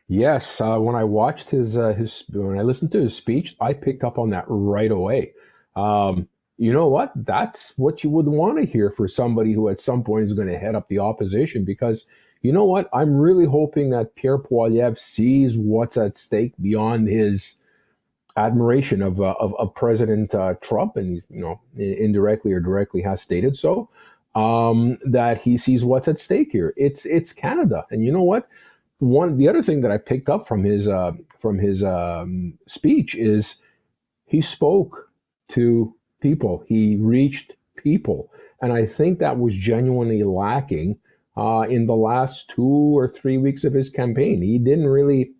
Yes, when I watched when I listened to his speech, I picked up on that right away. You know what? That's what you would want to hear for somebody who at some point is going to head up the opposition. Because you know what? I'm really hoping that Pierre Poilievre sees what's at stake beyond his admiration of President Trump, and indirectly or directly has stated so. That he sees what's at stake here. It's Canada, and you know what? The other thing that I picked up from his speech is he spoke to people. He reached people, and I think that was genuinely lacking in the last 2 or 3 weeks of his campaign. He didn't really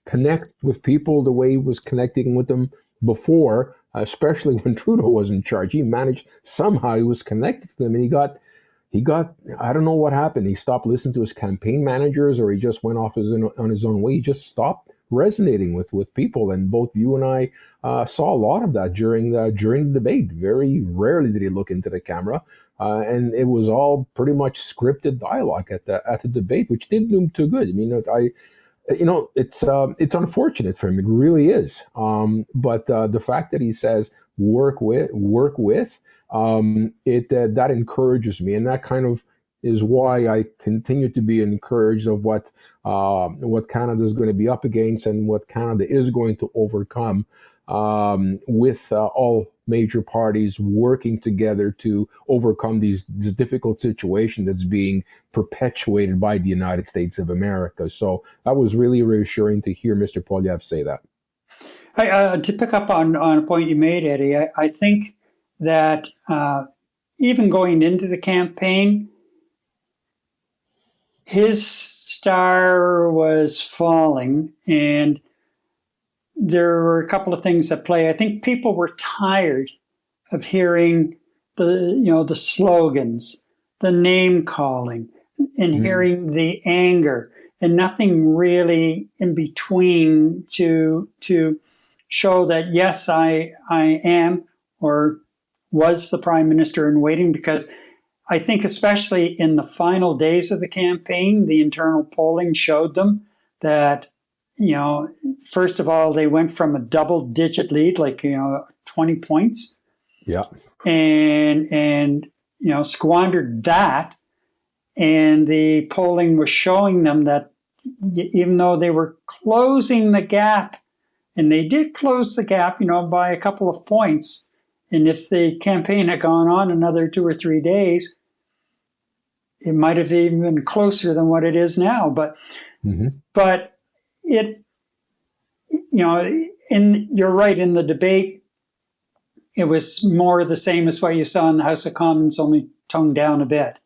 connect with people the way he was connecting with them before, especially when Trudeau was in charge. He managed somehow, he was connected to them, and he got I don't know what happened. He stopped listening to his campaign managers, or he just went off on his own way. He just stopped resonating with people, and both you and I saw a lot of that during the debate. Very rarely did he look into the camera, and it was all pretty much scripted dialogue at the debate, which didn't do him too good. I mean, it's unfortunate for him. It really is. But the fact that he says work with, that encourages me, and that kind of is why I continue to be encouraged of what Canada is going to be up against and what Canada is going to overcome, with all major parties working together to overcome this difficult situation that's being perpetuated by the United States of America. So that was really reassuring to hear Mr. Poilievre say that. To pick up on a point you made, Eddie, I think that even going into the campaign, his star was falling, and there were a couple of things at play. I think people were tired of hearing the slogans, the name calling, and hearing the anger, and nothing really in between to show that yes, I am or was the prime minister in waiting. Because I think especially in the final days of the campaign, the internal polling showed them that, first of all, they went from a double-digit lead, 20 points. Yeah. And squandered that. And the polling was showing them that even though they were closing the gap, and they did close the gap, by a couple of points, and if the campaign had gone on another 2 or 3 days, it might have even been closer than what it is now. But it, you're right, in the debate, it was more the same as what you saw in the House of Commons, only toned down a bit.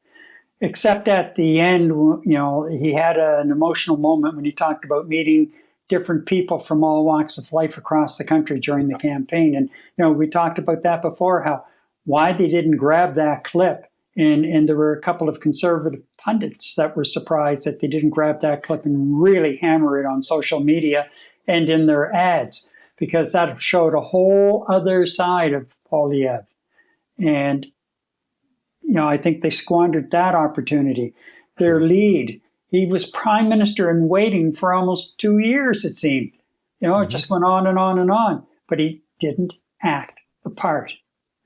Except at the end, he had an emotional moment when he talked about meeting different people from all walks of life across the country during the campaign. And, we talked about that before, why they didn't grab that clip. And there were a couple of conservative pundits that were surprised that they didn't grab that clip and really hammer it on social media and in their ads, because that showed a whole other side of Poilievre. And, I think they squandered that opportunity. Their lead, he was prime minister in waiting for almost 2 years, it seemed. It just went on and on and on. But he didn't act the part,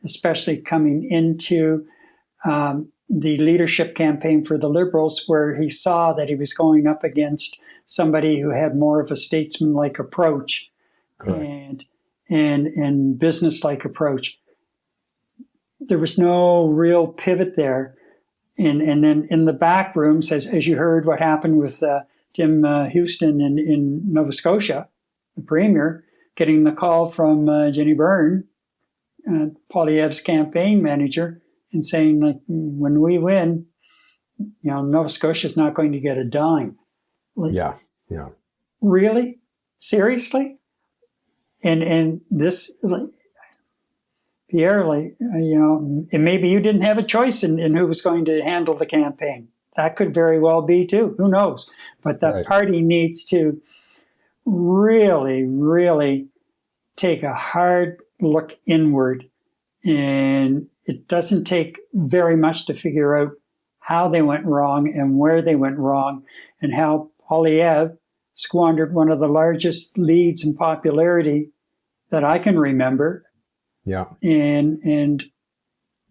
especially coming into the leadership campaign for the Liberals, where he saw that he was going up against somebody who had more of a statesman-like approach. Correct. and business-like approach. There was no real pivot there. And then in the back rooms, as you heard what happened with Tim Houston in Nova Scotia, the premier, getting the call from Jenny Byrne, Poilievre's campaign manager, and saying, when we win, Nova Scotia's not going to get a dime. Yeah. Really? Seriously? And this, Pierre, and maybe you didn't have a choice in who was going to handle the campaign. That could very well be too. Who knows? But the party needs to really, really take a hard look inward. And it doesn't take very much to figure out how they went wrong and where they went wrong, and how Poilievre squandered one of the largest leads in popularity that I can remember. Yeah. and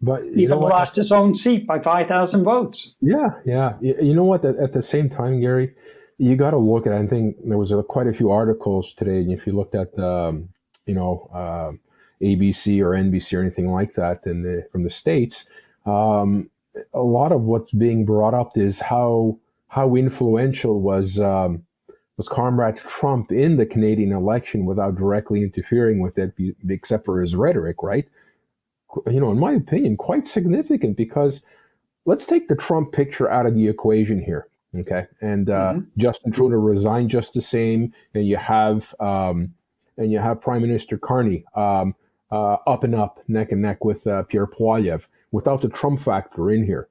But even lost his own seat by 5,000 votes. Yeah, yeah. You know what? At the same time, Gary, you got to look at. I think there was quite a few articles today, and if you looked at you know, ABC or NBC or anything like that, from the states, um, a lot of what's being brought up is how influential was Comrade Trump in the Canadian election without directly interfering with it, except for his rhetoric, right? You know, in my opinion, quite significant because let's take the Trump picture out of the equation here, okay? And Justin Trudeau resigned just the same, and you have Prime Minister Carney up and up, neck and neck with Pierre Poilievre, without the Trump factor in here.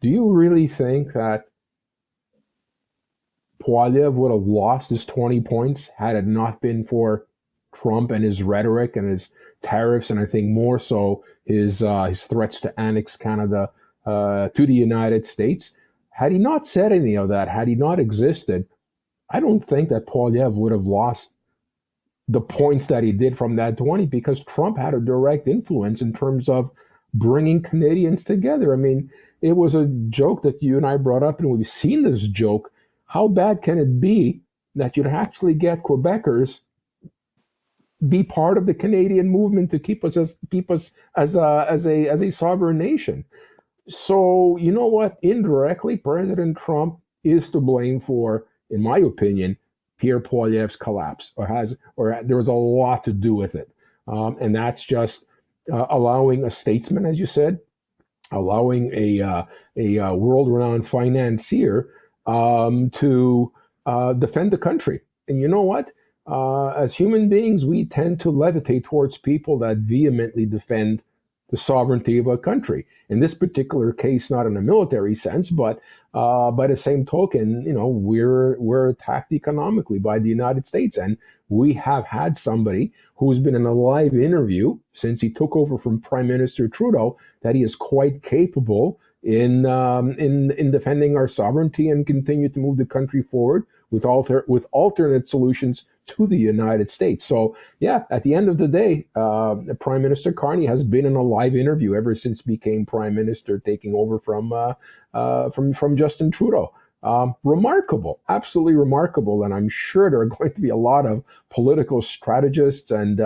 Do you really think that Poilievre would have lost his 20 points had it not been for Trump and his rhetoric and his tariffs, and I think more so his threats to annex Canada to the United States? Had he not said any of that, had he not existed, I don't think that Poilievre would have lost the points that he did from that 20 because Trump had a direct influence in terms of bringing Canadians together. I mean, it was a joke that you and I brought up, and we've seen this joke. How bad can it be that you'd actually get Quebecers be part of the Canadian movement to keep us as a sovereign nation? So you know what? Indirectly, President Trump is to blame for, in my opinion, Pierre Poilievre's collapse, or there was a lot to do with it, and that's just allowing a statesman, as you said, allowing a world-renowned financier to defend the country. And you know what? As human beings, we tend to levitate towards people that vehemently defend the sovereignty of a country. In this particular case, not in a military sense, but by the same token, you know, we're attacked economically by the United States, and we have had somebody who's been in a live interview since he took over from Prime Minister Trudeau that he is quite capable in defending our sovereignty and continue to move the country forward with alternate solutions to the United States. So yeah, at the end of the day, Prime Minister Carney has been in a live interview ever since he became Prime Minister, taking over from Justin Trudeau. Remarkable, absolutely remarkable, and I'm sure there are going to be a lot of political strategists and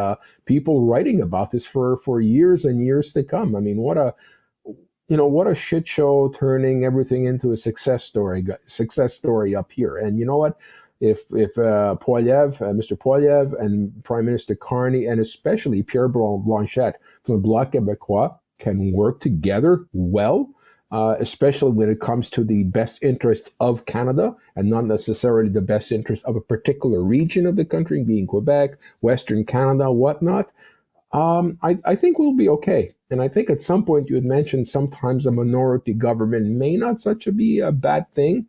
people writing about this for years and years to come. I mean, what a shit show, turning everything into a success story up here. And you know what? If Mr. Poilievre and Prime Minister Carney, and especially Pierre Blanchette from the Bloc Québécois can work together well, especially when it comes to the best interests of Canada and not necessarily the best interest of a particular region of the country, being Quebec, Western Canada, whatnot, I think we'll be okay. And I think at some point you had mentioned sometimes a minority government may not be a bad thing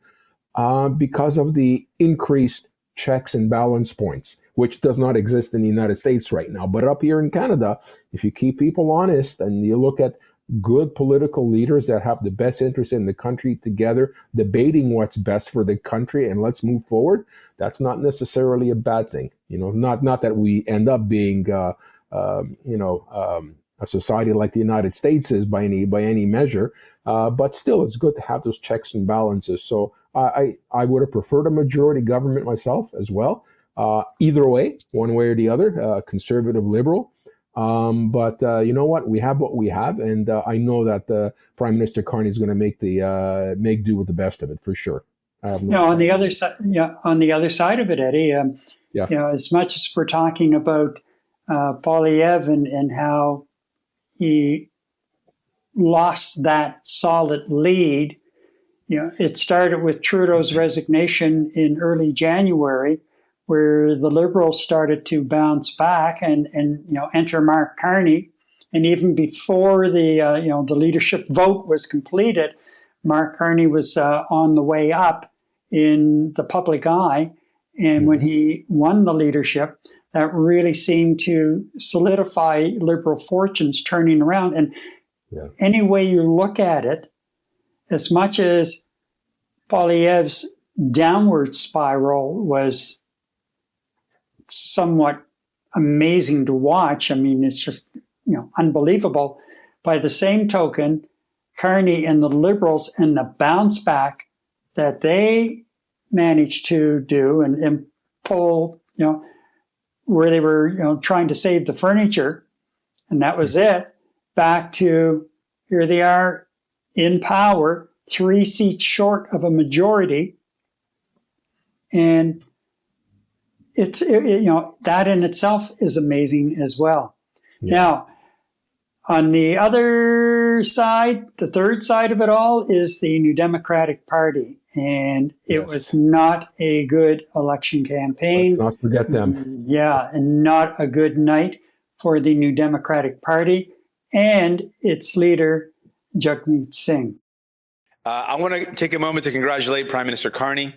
because of the increased checks and balance points, which does not exist in the United States right now. But up here in Canada, if you keep people honest and you look at good political leaders that have the best interest in the country together, debating what's best for the country and let's move forward, that's not necessarily a bad thing. You know, not that we end up being a society like the United States is by any measure, but still, it's good to have those checks and balances. So I would have preferred a majority government myself as well. Either way, one way or the other, conservative, liberal. But you know what? We have what we have, and I know that Prime Minister Carney is going to make do with the best of it for sure. On the other side, on the other side of it, Eddie, you know, as much as we're talking about Poilievre and how he lost that solid lead, you know, it started with Trudeau's resignation in early January, where the Liberals started to bounce back and enter Mark Carney, and even before the leadership vote was completed, Mark Carney was on the way up in the public eye, and when he won the leadership, that really seemed to solidify Liberal fortunes turning around. And any way you look at it, as much as Poilievre's downward spiral was somewhat amazing to watch, I mean, it's just unbelievable. By the same token, Carney and the Liberals and the bounce back that they managed to do and pull, where they were, trying to save the furniture, and that was it, back to here they are in power, 3 seats short of a majority. And it's, that in itself is amazing as well. Yeah. Now, on the other side, the third side of it all is the New Democratic Party. And it was not a good election campaign. Let's not forget them. Yeah, and not a good night for the New Democratic Party and its leader, Jagmeet Singh. I want to take a moment to congratulate Prime Minister Carney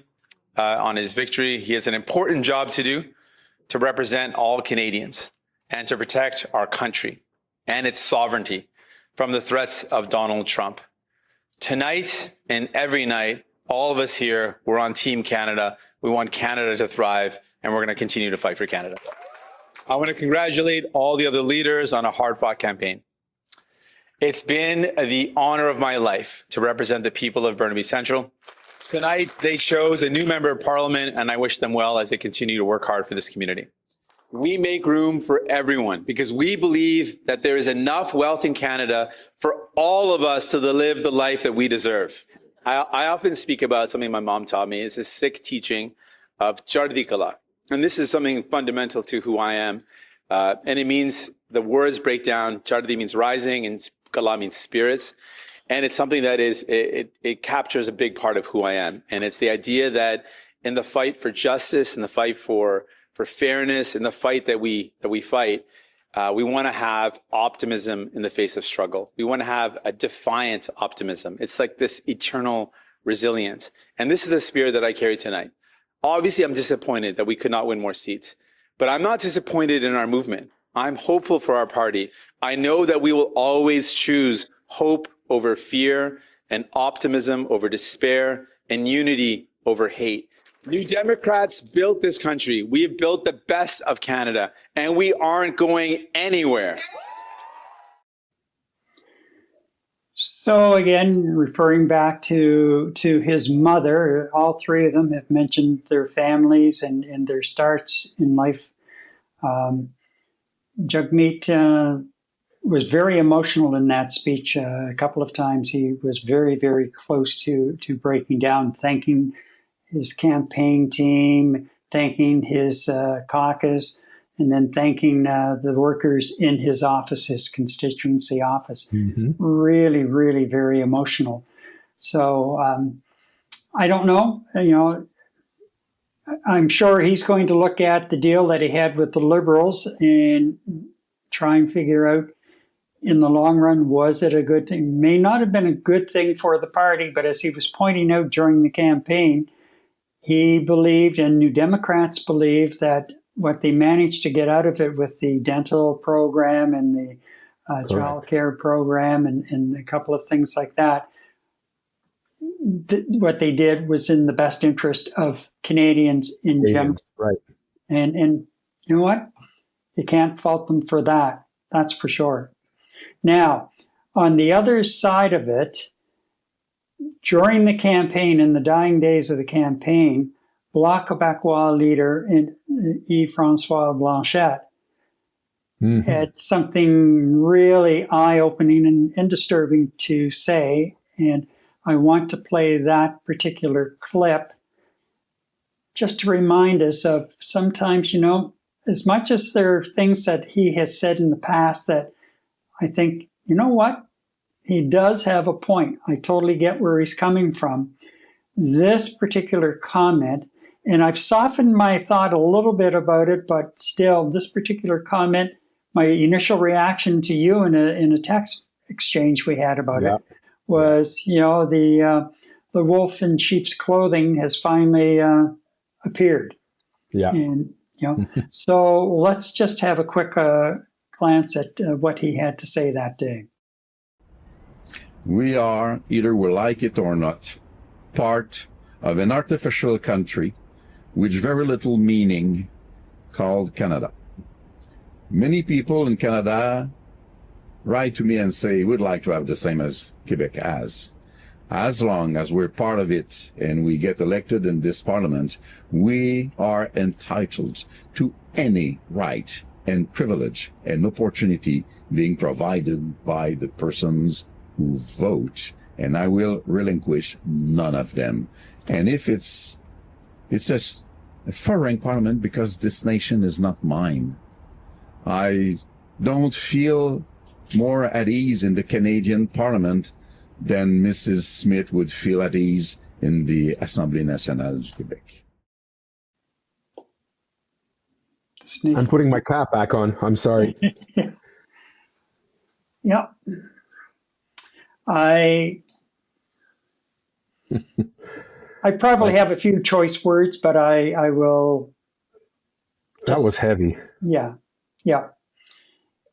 on his victory. He has an important job to do to represent all Canadians and to protect our country and its sovereignty from the threats of Donald Trump. Tonight and every night, all of us here, we're on Team Canada. We want Canada to thrive, and we're going to continue to fight for Canada. I want to congratulate all the other leaders on a hard-fought campaign. It's been the honor of my life to represent the people of Burnaby Central. Tonight, they chose a new member of Parliament, and I wish them well as they continue to work hard for this community. We make room for everyone because we believe that there is enough wealth in Canada for all of us to live the life that we deserve. I often speak about something my mom taught me. It's a Sikh teaching of Chardi Kala. And this is something fundamental to who I am. And it means, the words break down, Chardi means rising and Kala means spirits. And it's something that it captures a big part of who I am. And it's the idea that in the fight for justice, in the fight for fairness, in the fight that we fight, we want to have optimism in the face of struggle. We want to have a defiant optimism. It's like this eternal resilience. And this is the spirit that I carry tonight. Obviously, I'm disappointed that we could not win more seats, but I'm not disappointed in our movement. I'm hopeful for our party. I know that we will always choose hope over fear and optimism over despair and unity over hate. New Democrats built this country. We have built the best of Canada, and we aren't going anywhere. So again, referring back to his mother, all three of them have mentioned their families and their starts in life. Jagmeet was very emotional in that speech. A couple of times he was very, very close to breaking down, thanking his campaign team, thanking his caucus, and then thanking the workers in his office, his constituency office. Mm-hmm. Really, really very emotional. So I don't know, I'm sure he's going to look at the deal that he had with the Liberals and try and figure out in the long run, was it a good thing? May not have been a good thing for the party, but as he was pointing out during the campaign, he believed, and New Democrats believe, that what they managed to get out of it with the dental program and the child care program and a couple of things like that, what they did was in the best interest of Canadians in general. Right. And you know what? You can't fault them for that. That's for sure. Now, on the other side of it, during the campaign, in the dying days of the campaign, Bloc Québécois leader Yves-François Blanchet had something really eye-opening and disturbing to say, and I want to play that particular clip just to remind us of sometimes, as much as there are things that he has said in the past that I think, you know what? He does have a point. I totally get where he's coming from. This particular comment, and I've softened my thought a little bit about it, but still, this particular comment, my initial reaction to you in a text exchange we had about it was, the wolf in sheep's clothing has finally appeared. Yeah. And, so let's just have a quick glance at what he had to say that day. We are, either we like it or not, part of an artificial country with very little meaning called Canada. Many people in Canada write to me and say, we'd like to have the same as Quebec has. As long as we're part of it and we get elected in this parliament, we are entitled to any right and privilege and opportunity being provided by the persons who vote. And I will relinquish none of them. And if it's just a foreign parliament because this nation is not mine, I don't feel more at ease in the Canadian Parliament than Mrs. Smith would feel at ease in the Assemblée nationale du Québec. I'm putting my cap back on. I'm sorry. Yeah. I probably have a few choice words, but I will. That was heavy. Yeah.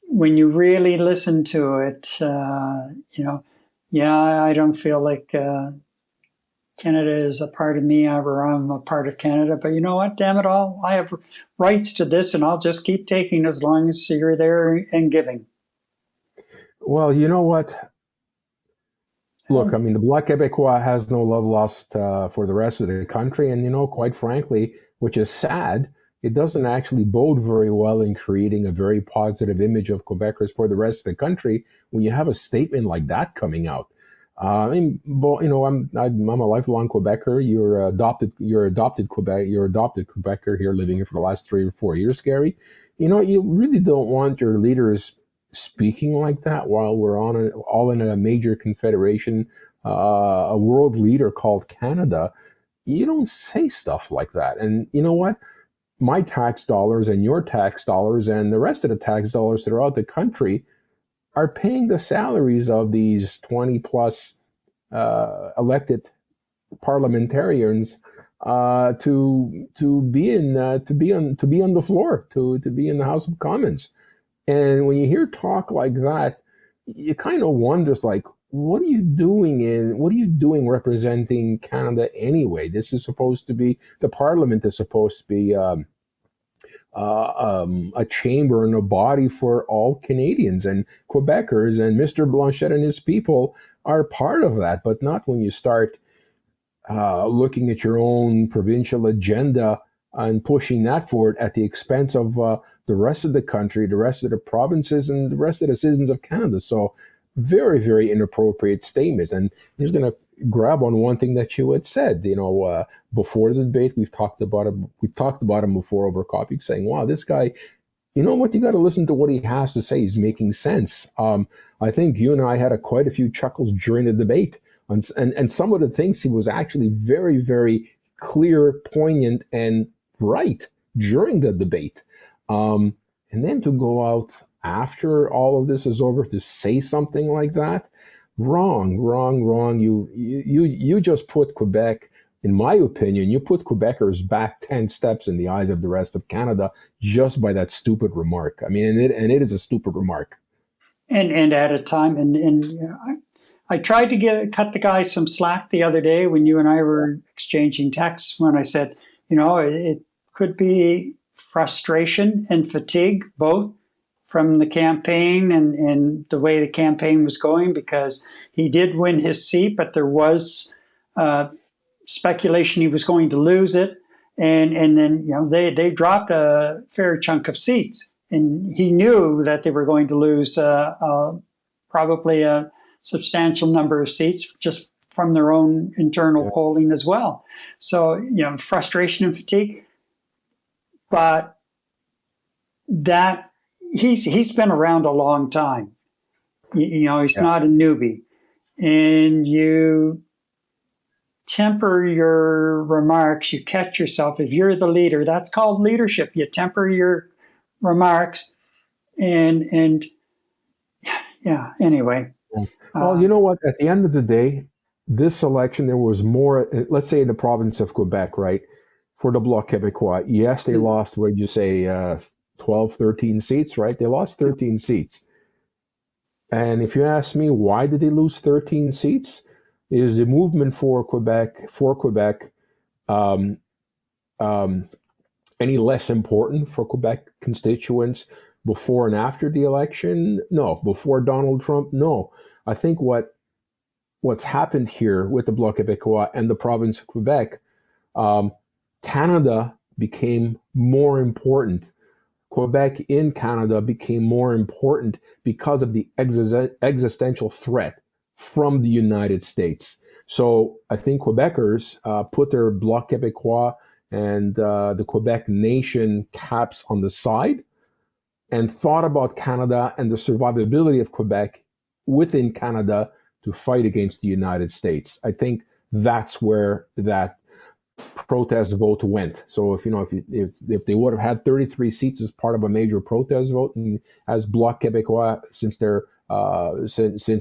When you really listen to it, I don't feel like Canada is a part of me, or I'm a part of Canada. But you know what? Damn it all. I have rights to this, and I'll just keep taking as long as you're there and giving. Well, you know what? Look, I mean, the Bloc Québécois has no love lost for the rest of the country. And, quite frankly, which is sad, it doesn't actually bode very well in creating a very positive image of Quebecers for the rest of the country when you have a statement like that coming out. I'm a lifelong Quebecer. You're adopted Quebecer here, living here for the last 3 or 4 years, Gary. You really don't want your leaders speaking like that while we're all in a major confederation, a world leader called Canada. You don't say stuff like that. And you know what? My tax dollars and your tax dollars and the rest of the tax dollars throughout the country are paying the salaries of these 20 plus elected parliamentarians to be on the floor, to be in the House of Commons. And when you hear talk like that, you kind of wonders, like, what are you doing representing Canada anyway? This is supposed to be, the Parliament is supposed to be a chamber and a body for all Canadians and Quebecers, and Mr. Blanchet and his people are part of that, but not when you start looking at your own provincial agenda and pushing that forward at the expense of the rest of the country, the rest of the provinces, and the rest of the citizens of Canada. So very, very inappropriate statement. And I'm just going to grab on one thing that you had said. Before the debate, we've talked about him before over coffee, saying, wow, this guy, you know what, you got to listen to what he has to say. He's making sense. I think you and I had quite a few chuckles during the debate. And some of the things he was actually very, very clear, poignant, and right during the debate. And then to go out after all of this is over to say something like that, wrong. You just put Quebec, in my opinion, you put Quebecers back 10 steps in the eyes of the rest of Canada just by that stupid remark. I mean, and it is a stupid remark. And at a time, I tried to cut the guy some slack the other day when you and I were exchanging texts, when I said, it could be frustration and fatigue, both from the campaign and the way the campaign was going, because he did win his seat, but there was speculation he was going to lose it. And then, they dropped a fair chunk of seats, and he knew that they were going to lose probably a substantial number of seats just from their own internal polling as well. So, frustration and fatigue. But that he's been around a long time. He's not a newbie. And you temper your remarks, you catch yourself. If you're the leader, that's called leadership. You temper your remarks and anyway. Well, you know what? At the end of the day, this election, there was more, let's say in the province of Quebec, right? For the Bloc Québécois, yes, they lost, what did you say, 12, 13 seats, right? They lost 13 seats. And if you ask me, why did they lose 13 seats? Is the movement for Quebec any less important for Quebec constituents before and after the election? No. Before Donald Trump? No. I think what's happened here with the Bloc Québécois and the province of Quebec, Canada became more important. Quebec in Canada became more important because of the existential threat from the United States. So I think Quebecers put their Bloc Québécois and the Quebec nation caps on the side and thought about Canada and the survivability of Quebec within Canada to fight against the United States. I think that's where that protest vote went. So if they would have had 33 seats as part of a major protest vote, and as Bloc Québécois since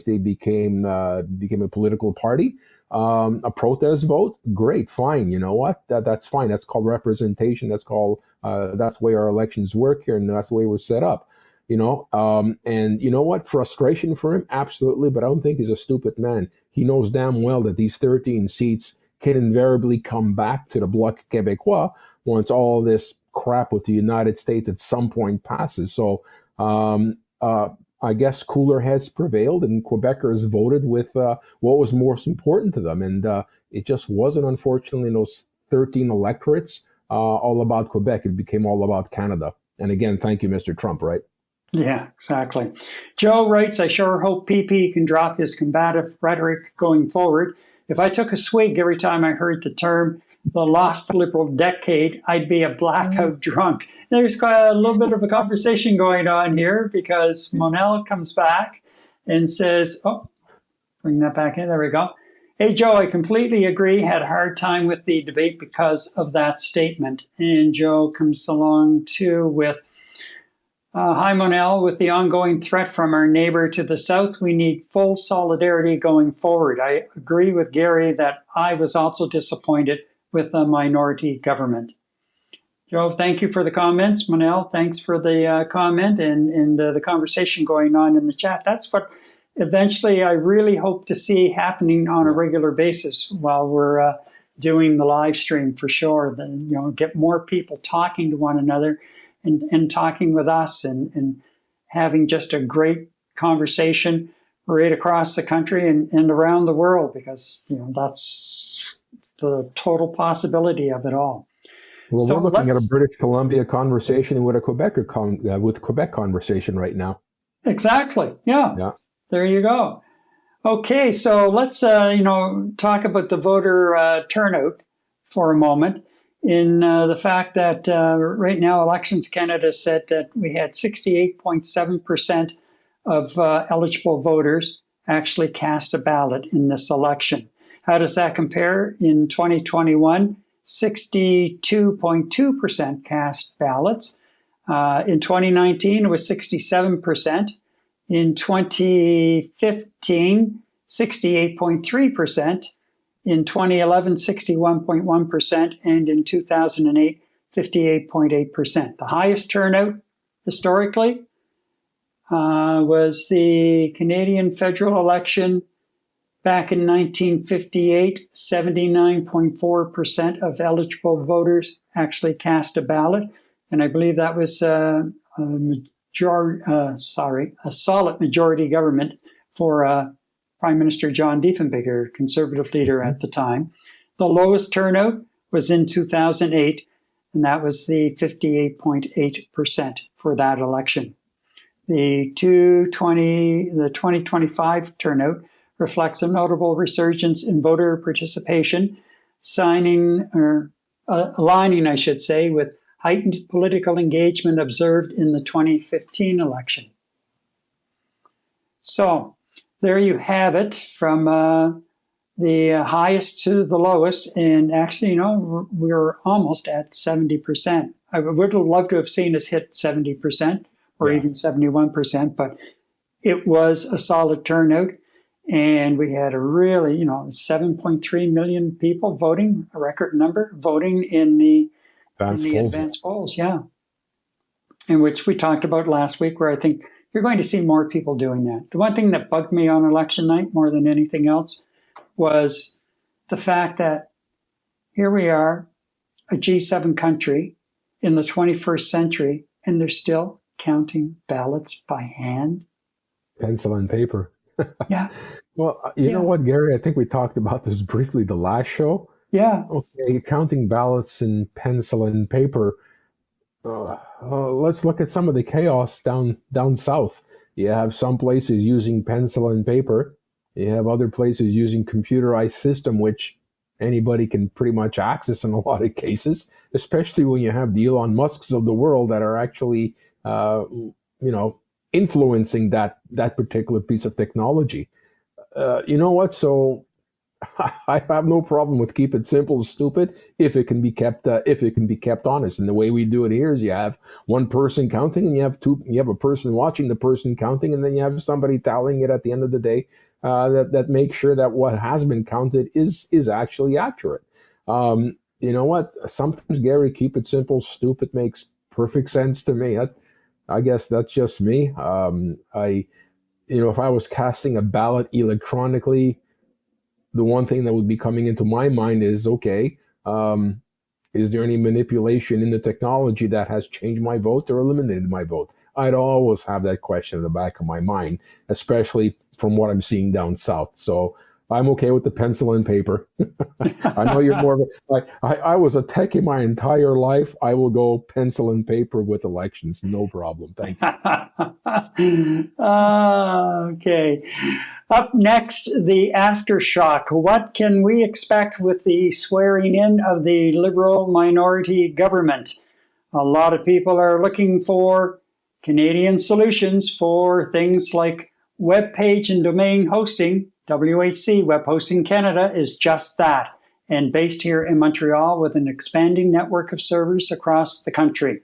they became a political party, a protest vote, great, fine. You know what? That's fine. That's called representation. That's the way our elections work here, and that's the way we're set up. And you know what? Frustration for him, absolutely. But I don't think he's a stupid man. He knows damn well that these 13 seats can invariably come back to the Bloc Québécois once all this crap with the United States at some point passes. So I guess cooler heads prevailed, and Quebecers voted with what was most important to them. And it just wasn't, unfortunately, in those 13 electorates all about Quebec. It became all about Canada. And again, thank you, Mr. Trump, right? Yeah, exactly. Joe writes, I sure hope PP can drop his combative rhetoric going forward. If I took a swig every time I heard the term the lost liberal decade, I'd be a blackout drunk. There's quite a little bit of a conversation going on here because Monel comes back and says, bring that back in. There we go. Hey, Joe, I completely agree. Had a hard time with the debate because of that statement. And Joe comes along too with, hi, Monel. With the ongoing threat from our neighbor to the south, we need full solidarity going forward. I agree with Gary that I was also disappointed with the minority government. Joe, thank you for the comments. Monel, thanks for the comment and the conversation going on in the chat. That's what eventually I really hope to see happening on a regular basis while we're doing the live stream for sure. Then, get more people talking to one another and talking with us and having just a great conversation right across the country and around the world, because that's the total possibility of it all. Well, so we're looking at a British Columbia conversation with a Quebec conversation right now. Exactly. Yeah. There you go. Okay, so let's talk about the voter turnout for a moment. In the fact that right now Elections Canada said that we had 68.7% of eligible voters actually cast a ballot in this election. How does that compare? In 2021, 62.2% cast ballots. In 2019, it was 67%. In 2015, 68.3%. In 2011, 61.1%, and in 2008, 58.8%. The highest turnout historically was the Canadian federal election back in 1958. 79.4% of eligible voters actually cast a ballot, and I believe that was a solid majority government for Prime Minister John Diefenbaker, Conservative leader at the time. The lowest turnout was in 2008, and that was the 58.8% for that election. The 2025 turnout reflects a notable resurgence in voter participation, aligning, I should say, with heightened political engagement observed in the 2015 election. So, there you have it, from the highest to the lowest. And actually, we're almost at 70%. I would have loved to have seen us hit 70% or even 71%, but it was a solid turnout. And we had a really, 7.3 million people voting, a record number, voting in the advanced polls. Yeah. In which we talked about last week, where I think you're going to see more people doing that. The one thing that bugged me on election night more than anything else was the fact that here we are, a G7 country in the 21st century, and there's still counting ballots by hand? Pencil and paper. Yeah. Well, you know what, Gary? I think we talked about this briefly the last show. Yeah. Okay, counting ballots in pencil and paper. Let's look at some of the chaos down south. You have some places using pencil and paper. You have other places using computerized system, which anybody can pretty much access in a lot of cases, especially when you have the Elon Musks of the world that are actually, influencing that particular piece of technology. You know what? So I have no problem with keep it simple, stupid, if it can be kept honest. And the way we do it here is you have one person counting, and you have a person watching the person counting, and then you have somebody tallying it at the end of the day. That makes sure that what has been counted is actually accurate. You know what? Sometimes, Gary, keep it simple, stupid makes perfect sense to me. I guess that's just me. If I was casting a ballot electronically, the one thing that would be coming into my mind is, okay, is there any manipulation in the technology that has changed my vote or eliminated my vote? I'd always have that question in the back of my mind, especially from what I'm seeing down south. So I'm okay with the pencil and paper. I know you're more of I was a techie my entire life. I will go pencil and paper with elections. No problem. Thank you. Okay. Up next, the aftershock. What can we expect with the swearing in of the Liberal minority government? A lot of people are looking for Canadian solutions for things like web page and domain hosting. WHC, Web Hosting Canada, is just that, and based here in Montreal with an expanding network of servers across the country.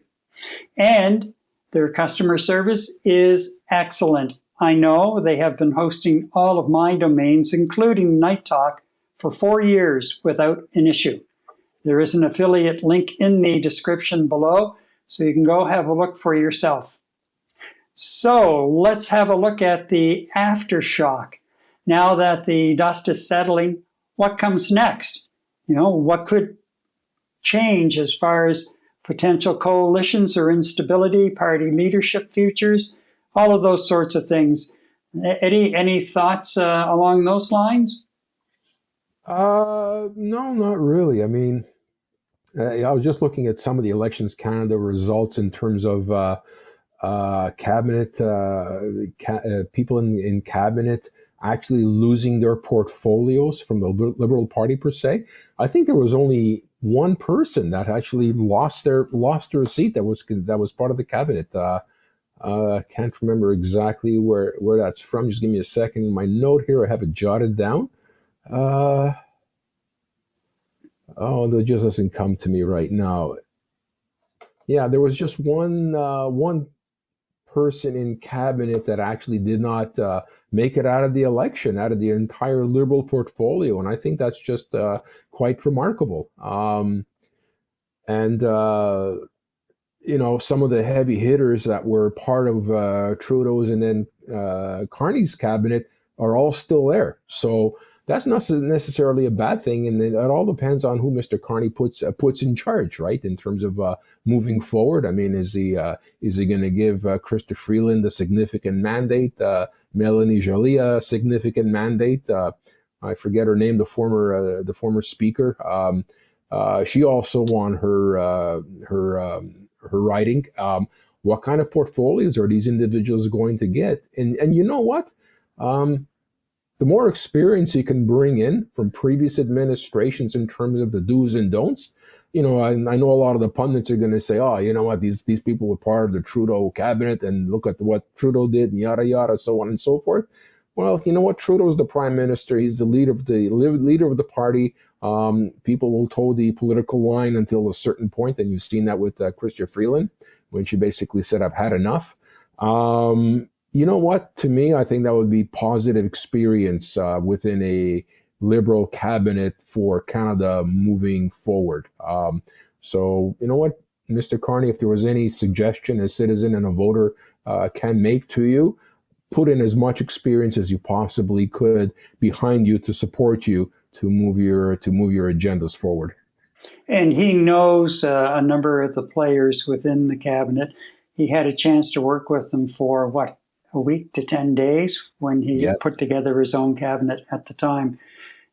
And their customer service is excellent. I know they have been hosting all of my domains, including Night Talk, for 4 years without an issue. There is an affiliate link in the description below, so you can go have a look for yourself. So let's have a look at the aftershock. Now that the dust is settling, what comes next? What could change as far as potential coalitions or instability, party leadership futures, all of those sorts of things. Any thoughts along those lines? No, not really. I mean, I was just looking at some of the Elections Canada results in terms of cabinet, people in cabinet actually losing their portfolios from the Liberal Party per se. I think there was only one person that actually lost their seat that was part of the cabinet. I can't remember exactly where that's from. Just give me a second. My note here, I have it jotted down. That just doesn't come to me right now. Yeah, there was just one person in cabinet that actually did not make it out of the election, out of the entire Liberal portfolio, and I think that's just quite remarkable. Some of the heavy hitters that were part of Trudeau's and then Carney's cabinet are all still there. So that's not necessarily a bad thing, and it all depends on who Mr. Carney puts in charge, right? In terms of moving forward. I mean, is he going to give Chrystia Freeland a significant mandate, Melanie Joly a significant mandate? I forget her name, the former speaker. She also won her riding. What kind of portfolios are these individuals going to get? And you know what? The more experience you can bring in from previous administrations in terms of the do's and don'ts, I know a lot of the pundits are going to say, oh, you know what, these people were part of the Trudeau cabinet and look at what Trudeau did and yada, yada, so on and so forth. Well, you know what? Trudeau's the prime minister. He's the leader of the party. People will toe the political line until a certain point, and you've seen that with Chrystia Freeland when she basically said, I've had enough. You know what? To me, I think that would be positive experience within a Liberal cabinet for Canada moving forward. So, you know what, Mr. Carney, if there was any suggestion a citizen and a voter can make to you, put in as much experience as you possibly could behind you to support you to move your agendas forward. And he knows a number of the players within the cabinet. he had a chance to work with them for a week to 10 days when he put together his own cabinet at the time.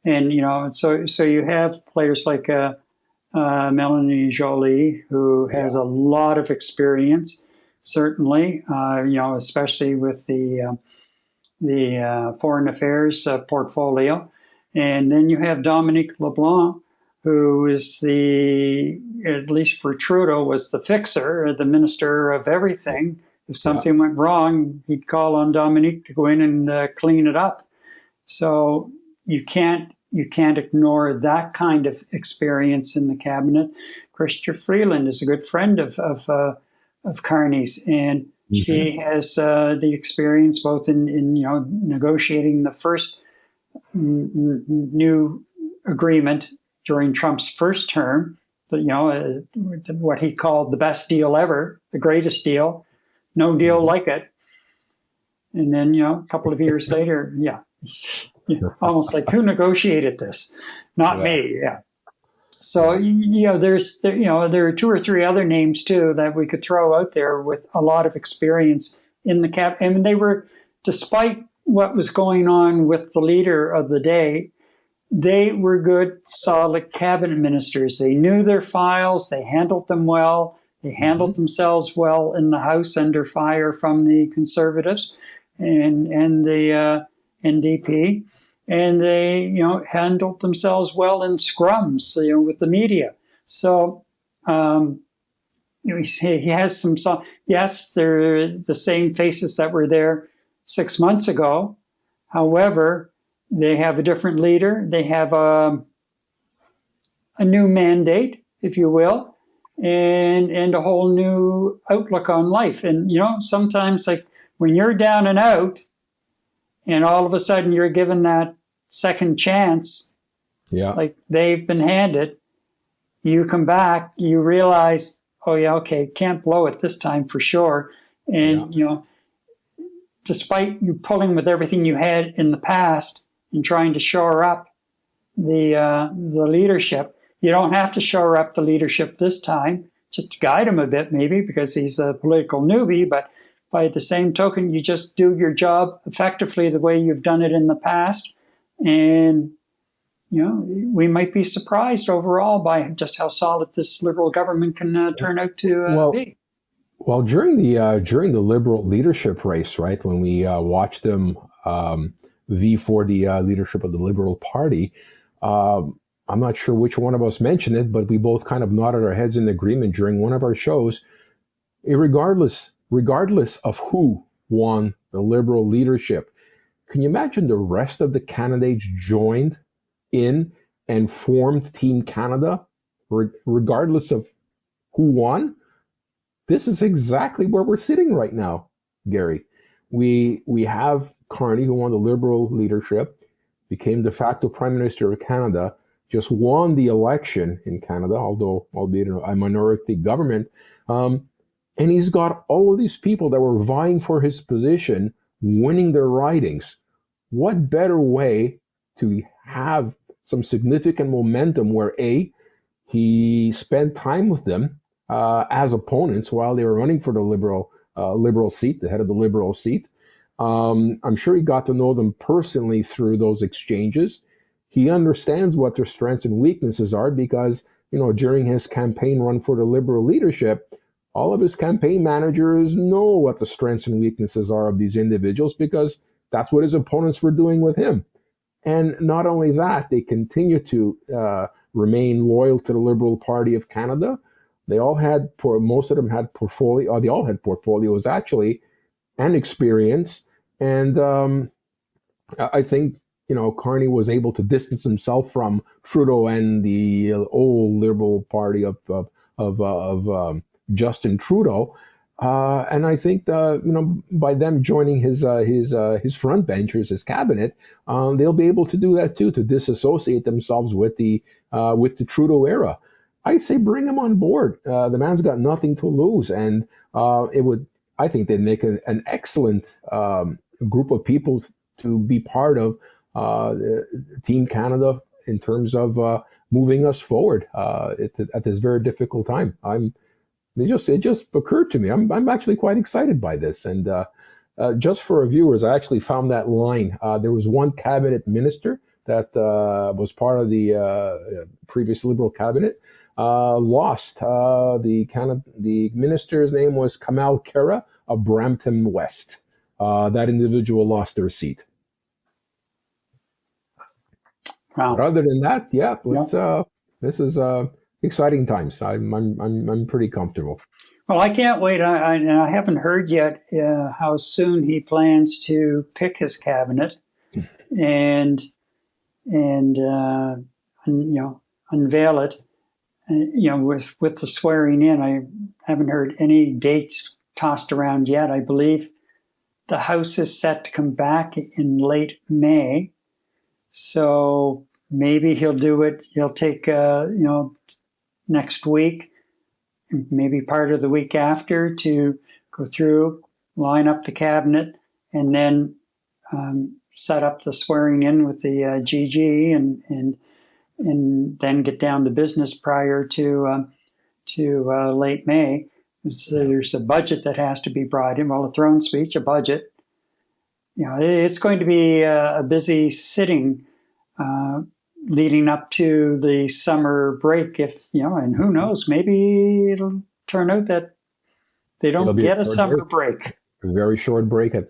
And, so you have players like Melanie Joly, who has a lot of experience, certainly, especially with the foreign affairs portfolio. And then you have Dominique LeBlanc, who is at least for Trudeau, was the fixer, the minister of everything. If something went wrong, he'd call on Dominique to go in and clean it up. So you can't ignore that kind of experience in the cabinet. Chrystia Freeland is a good friend of Carney's, and she has the experience both in negotiating the first new agreement during Trump's first term, what he called the best deal ever, the greatest deal, no deal like it. And then, a couple of years later, almost like, who negotiated this? Not me. Yeah. So, there are two or three other names too that we could throw out there with a lot of experience in the cap. And they were, despite what was going on with the leader of the day, they were good, solid cabinet ministers. They knew their files. They handled them well. They handled themselves well in the House under fire from the Conservatives and the NDP. And they, handled themselves well in scrums, with the media. So, he has some. Yes, they're the same faces that were there 6 months ago. However, they have a different leader. They have a new mandate, if you will, and a whole new outlook on life. And, sometimes, like, when you're down and out, and all of a sudden you're given that second chance, like they've been handed, you come back, you realize, oh yeah, okay, can't blow it this time for sure. And, despite you pulling with everything you had in the past and trying to shore up the leadership, you don't have to shore up the leadership this time, just to guide him a bit maybe, because he's a political newbie, but by the same token, you just do your job effectively the way you've done it in the past. And, we might be surprised overall by just how solid this Liberal government can turn out to be. Well, during the Liberal leadership race, right, when we watched them vie for the leadership of the Liberal Party, I'm not sure which one of us mentioned it, but we both kind of nodded our heads in agreement during one of our shows. Regardless of who won the Liberal leadership, can you imagine the rest of the candidates joined in and formed Team Canada, regardless of who won? This is exactly where we're sitting right now, Gary. We have Carney, who won the Liberal leadership, became de facto Prime Minister of Canada, just won the election in Canada, albeit a minority government. And he's got all of these people that were vying for his position, winning their ridings. What better way to have some significant momentum where he spent time with them as opponents while they were running for the Liberal seat, the head of the Liberal seat. I'm sure he got to know them personally through those exchanges. He understands what their strengths and weaknesses are because, during his campaign run for the Liberal leadership, all of his campaign managers know what the strengths and weaknesses are of these individuals because that's what his opponents were doing with him. And not only that, they continue to remain loyal to the Liberal Party of Canada. Most of them had portfolios actually, and experience. And I think, Carney was able to distance himself from Trudeau and the old Liberal Party of Justin Trudeau. And I think, by them joining his front benchers, his cabinet, they'll be able to do that too, to disassociate themselves with the Trudeau era. I'd say bring him on board. The man's got nothing to lose, and I think they'd make an excellent group of people to be part of Team Canada in terms of moving us forward at this very difficult time. it just occurred to me. I'm actually quite excited by this. And just for our viewers, I actually found that line. There was one cabinet minister that was part of the previous Liberal cabinet, lost. The minister's name was Kamal Kera of Brampton West. That individual lost their seat. Wow. But other than that, yeah, this is exciting times. I'm pretty comfortable. Well, I can't wait. I haven't heard yet how soon he plans to pick his cabinet and unveil it. With the swearing in, I haven't heard any dates tossed around yet. I believe the House is set to come back in late May, so maybe he'll do it. He'll take next week, maybe part of the week after, to go through, line up the cabinet, and then set up the swearing in with the GG, and then get down to business prior to late May. So there's a budget that has to be brought in. Well, a throne speech, a budget. It's going to be a busy sitting leading up to the summer break. And who knows, maybe it'll turn out that they don't get a summer break. A very short break at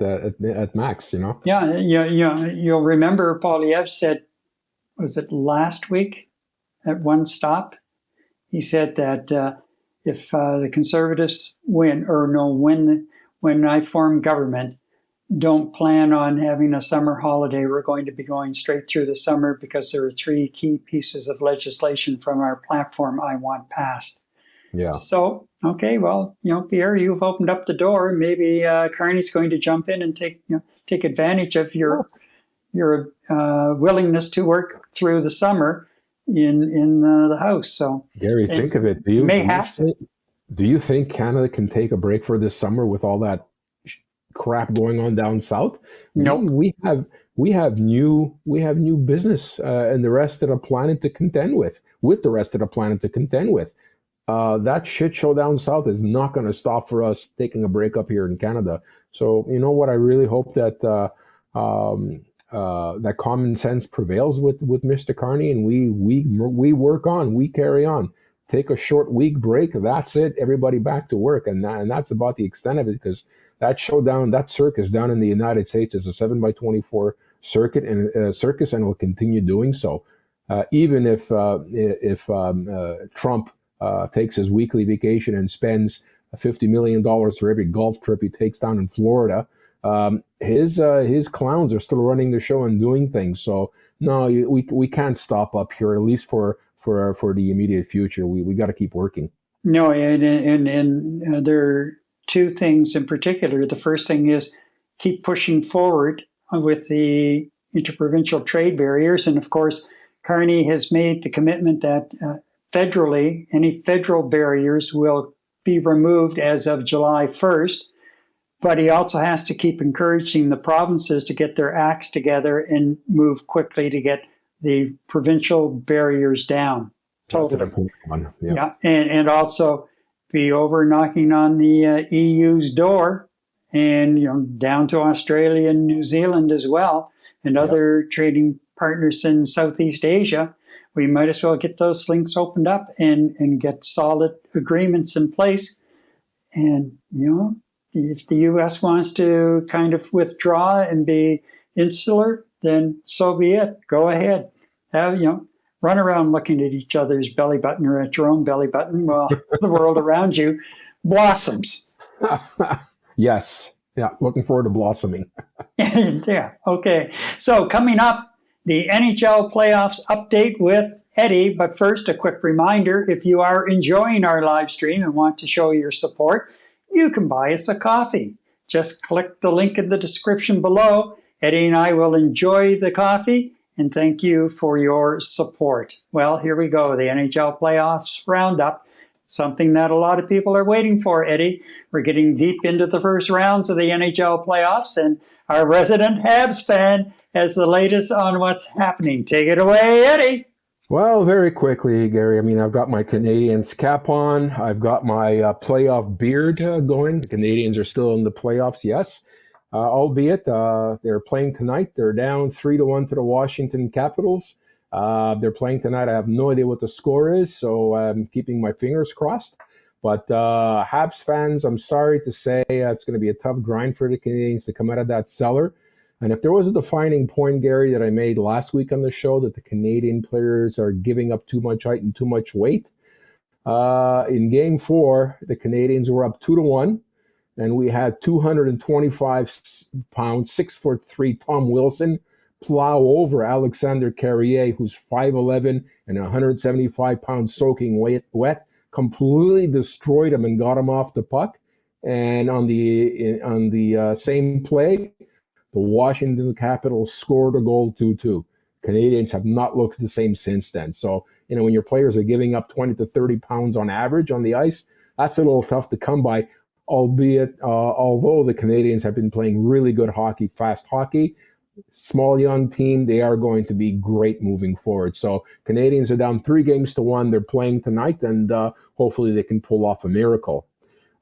max. Yeah, you'll remember Poilievre said, was it last week at one stop? He said that if the Conservatives win, when I form government, don't plan on having a summer holiday. We're going to be going straight through the summer because there are 3 key pieces of legislation from our platform I want passed. Yeah. So, okay, well, Pierre, you've opened up the door. Maybe Carney's going to jump in and take advantage of your willingness to work through the summer in the House. So, Gary, think of it. Do you think Canada can take a break for this summer with all that crap going on down south? No, we have new business and the rest of the planet to contend with the rest of the planet to contend with. That shit show down south is not going to stop for us taking a break up here in Canada. So you know what? I really hope that that common sense prevails with Mr. Carney, and we work on, we carry on. Take a short week break. That's it. Everybody back to work, and that's about the extent of it. Because that showdown, that circus down in the United States is a 7x24 circuit and circus, and will continue doing so. Even if Trump takes his weekly vacation and spends $50 million for every golf trip he takes down in Florida, his clowns are still running the show and doing things. So no, we can't stop up here, at least for the immediate future. We got to keep working. No, and there are 2 things in particular. The first thing is keep pushing forward with the interprovincial trade barriers. And of course, Carney has made the commitment that federally, any federal barriers will be removed as of July 1st. But he also has to keep encouraging the provinces to get their acts together and move quickly to get the provincial barriers down. Totally. That's an important one. Yeah. And also be over knocking on the EU's door, and down to Australia and New Zealand as well, and other trading partners in Southeast Asia. We might as well get those links opened up and get solid agreements in place. And if the U.S. wants to kind of withdraw and be insular, then so be it. Go ahead. Run around looking at each other's belly button or at your own belly button while the world around you blossoms. Yes. Yeah. Looking forward to blossoming. Yeah. Okay. So coming up, the NHL playoffs update with Eddie. But first, a quick reminder, if you are enjoying our live stream and want to show your support, you can buy us a coffee. Just click the link in the description below. Eddie and I will enjoy the coffee, and thank you for your support. Well, here we go, the NHL playoffs roundup, something that a lot of people are waiting for, Eddie. We're getting deep into the first rounds of the NHL playoffs, and our resident Habs fan has the latest on what's happening. Take it away, Eddie. Well, very quickly, Gary. I mean, I've got my Canadians cap on. I've got my playoff beard going. The Canadians are still in the playoffs, yes. Albeit they're playing tonight. They're down 3-1 to the Washington Capitals. They're playing tonight. I have no idea what the score is, so I'm keeping my fingers crossed. But Habs fans, I'm sorry to say it's going to be a tough grind for the Canadians to come out of that cellar. And if there was a defining point, Gary, that I made last week on the show that the Canadian players are giving up too much height and too much weight, in Game 4, the Canadians were up 2-1, and we had 225 pounds, 6'3" Tom Wilson plow over Alexander Carrier, who's 5'11" and 175 pounds soaking wet, completely destroyed him and got him off the puck. And on the same play, the Washington Capitals scored a goal 2-2. Canadians have not looked the same since then. So, when your players are giving up 20 to 30 pounds on average on the ice, that's a little tough to come by, albeit, although the Canadians have been playing really good hockey, fast hockey, small young team, they are going to be great moving forward. So Canadians are down 3-1. They're playing tonight, and hopefully they can pull off a miracle.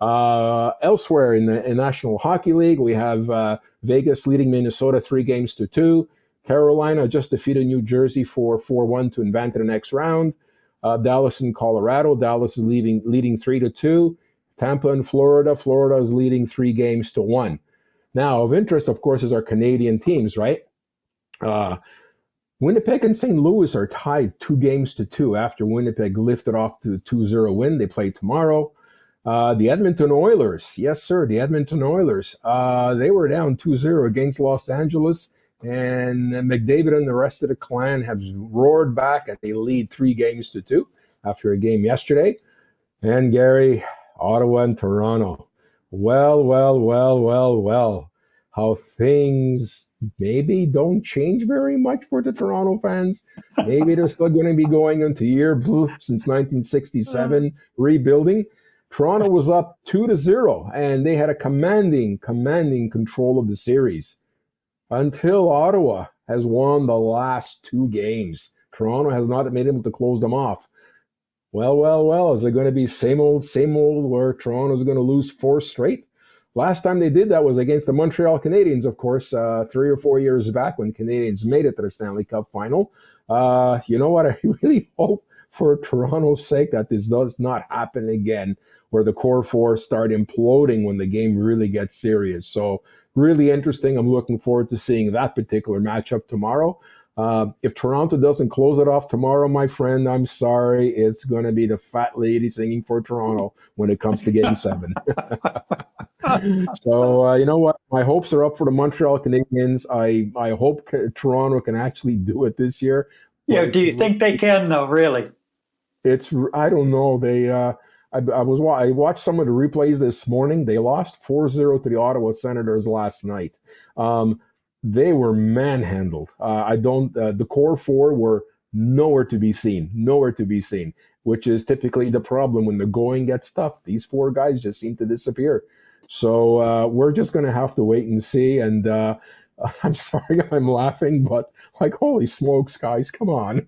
Elsewhere in the National Hockey League, we have Vegas leading Minnesota 3-2. Carolina just defeated New Jersey 4-1 to advance to the next round. Dallas and Colorado. Dallas is leading 3-2. Tampa and Florida. Florida is leading 3-1. Now, of interest, of course, is our Canadian teams, right? Winnipeg and St. Louis are tied 2-2 after Winnipeg lifted off to a 2-0 win. They play tomorrow. The Edmonton Oilers, yes, sir, the Edmonton Oilers, they were down 2-0 against Los Angeles, and McDavid and the rest of the clan have roared back, and they lead 3-2 after a game yesterday. And Gary, Ottawa and Toronto. Well, how things maybe don't change very much for the Toronto fans. Maybe they're still going to be going into year blue since 1967, rebuilding. Toronto was up 2-0, and they had a commanding control of the series until Ottawa has won the last 2 games. Toronto has not been able to close them off. Well, is it going to be same old, where Toronto's going to lose 4 straight? Last time they did that was against the Montreal Canadiens, of course, 3 or 4 years back when Canadians made it to the Stanley Cup final. You know what? I really hope for Toronto's sake that this does not happen again, where the core 4 start imploding when the game really gets serious. So really interesting. I'm looking forward to seeing that particular matchup tomorrow. If Toronto doesn't close it off tomorrow, my friend, I'm sorry. It's going to be the fat lady singing for Toronto when it comes to Game 7. So, you know what? My hopes are up for the Montreal Canadiens. I hope Toronto can actually do it this year. Yeah, do you think they can, though, really? I don't know. I watched some of the replays this morning. They lost 4-0 to the Ottawa Senators last night. They were manhandled. The core 4 were nowhere to be seen, which is typically the problem when the going gets tough. These 4 guys just seem to disappear. So we're just going to have to wait and see. And I'm sorry I'm laughing, but holy smokes, guys, come on.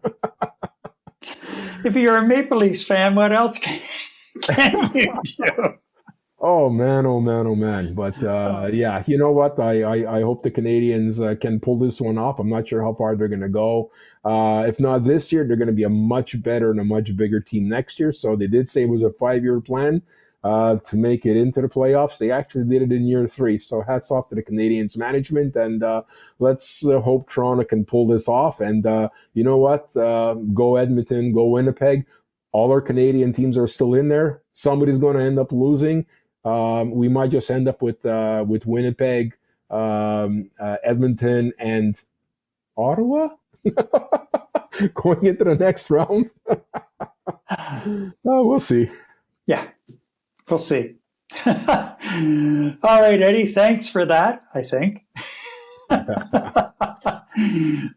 If you're a Maple Leafs fan, what else can you do? Oh man. But yeah, you know what? I hope the Canadians can pull this one off. I'm not sure how far they're going to go. If not this year, they're going to be a much better and a much bigger team next year. So they did say it was a 5-year plan to make it into the playoffs. They actually did it in year 3. So hats off to the Canadians management. And let's hope Toronto can pull this off. And you know what? Go Edmonton, go Winnipeg. All our Canadian teams are still in there. Somebody's going to end up losing. We might just end up with Winnipeg, Edmonton, and Ottawa going into the next round. We'll see. Yeah, we'll see. All right, Eddie, thanks for that, I think.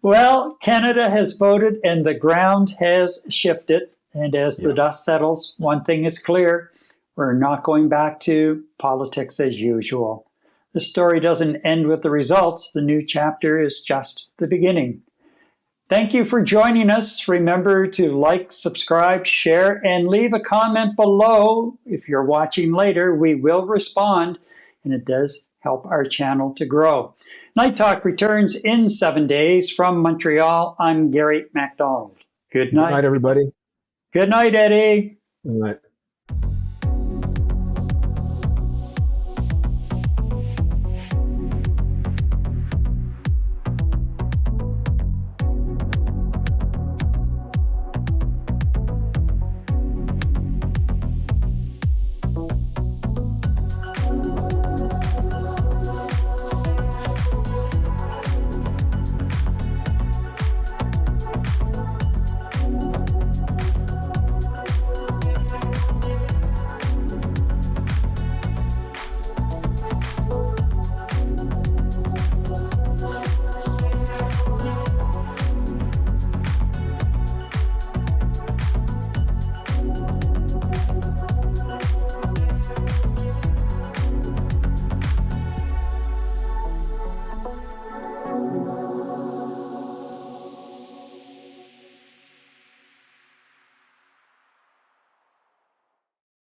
Well, Canada has voted and the ground has shifted. And as the dust settles, one thing is clear. We're not going back to politics as usual. The story doesn't end with the results. The new chapter is just the beginning. Thank you for joining us. Remember to like, subscribe, share, and leave a comment below. If you're watching later, we will respond, and it does help our channel to grow. Night Talk returns in 7 days. From Montreal, I'm Gary MacDonald. Good night. Good night, everybody. Good night, Eddie. Good night.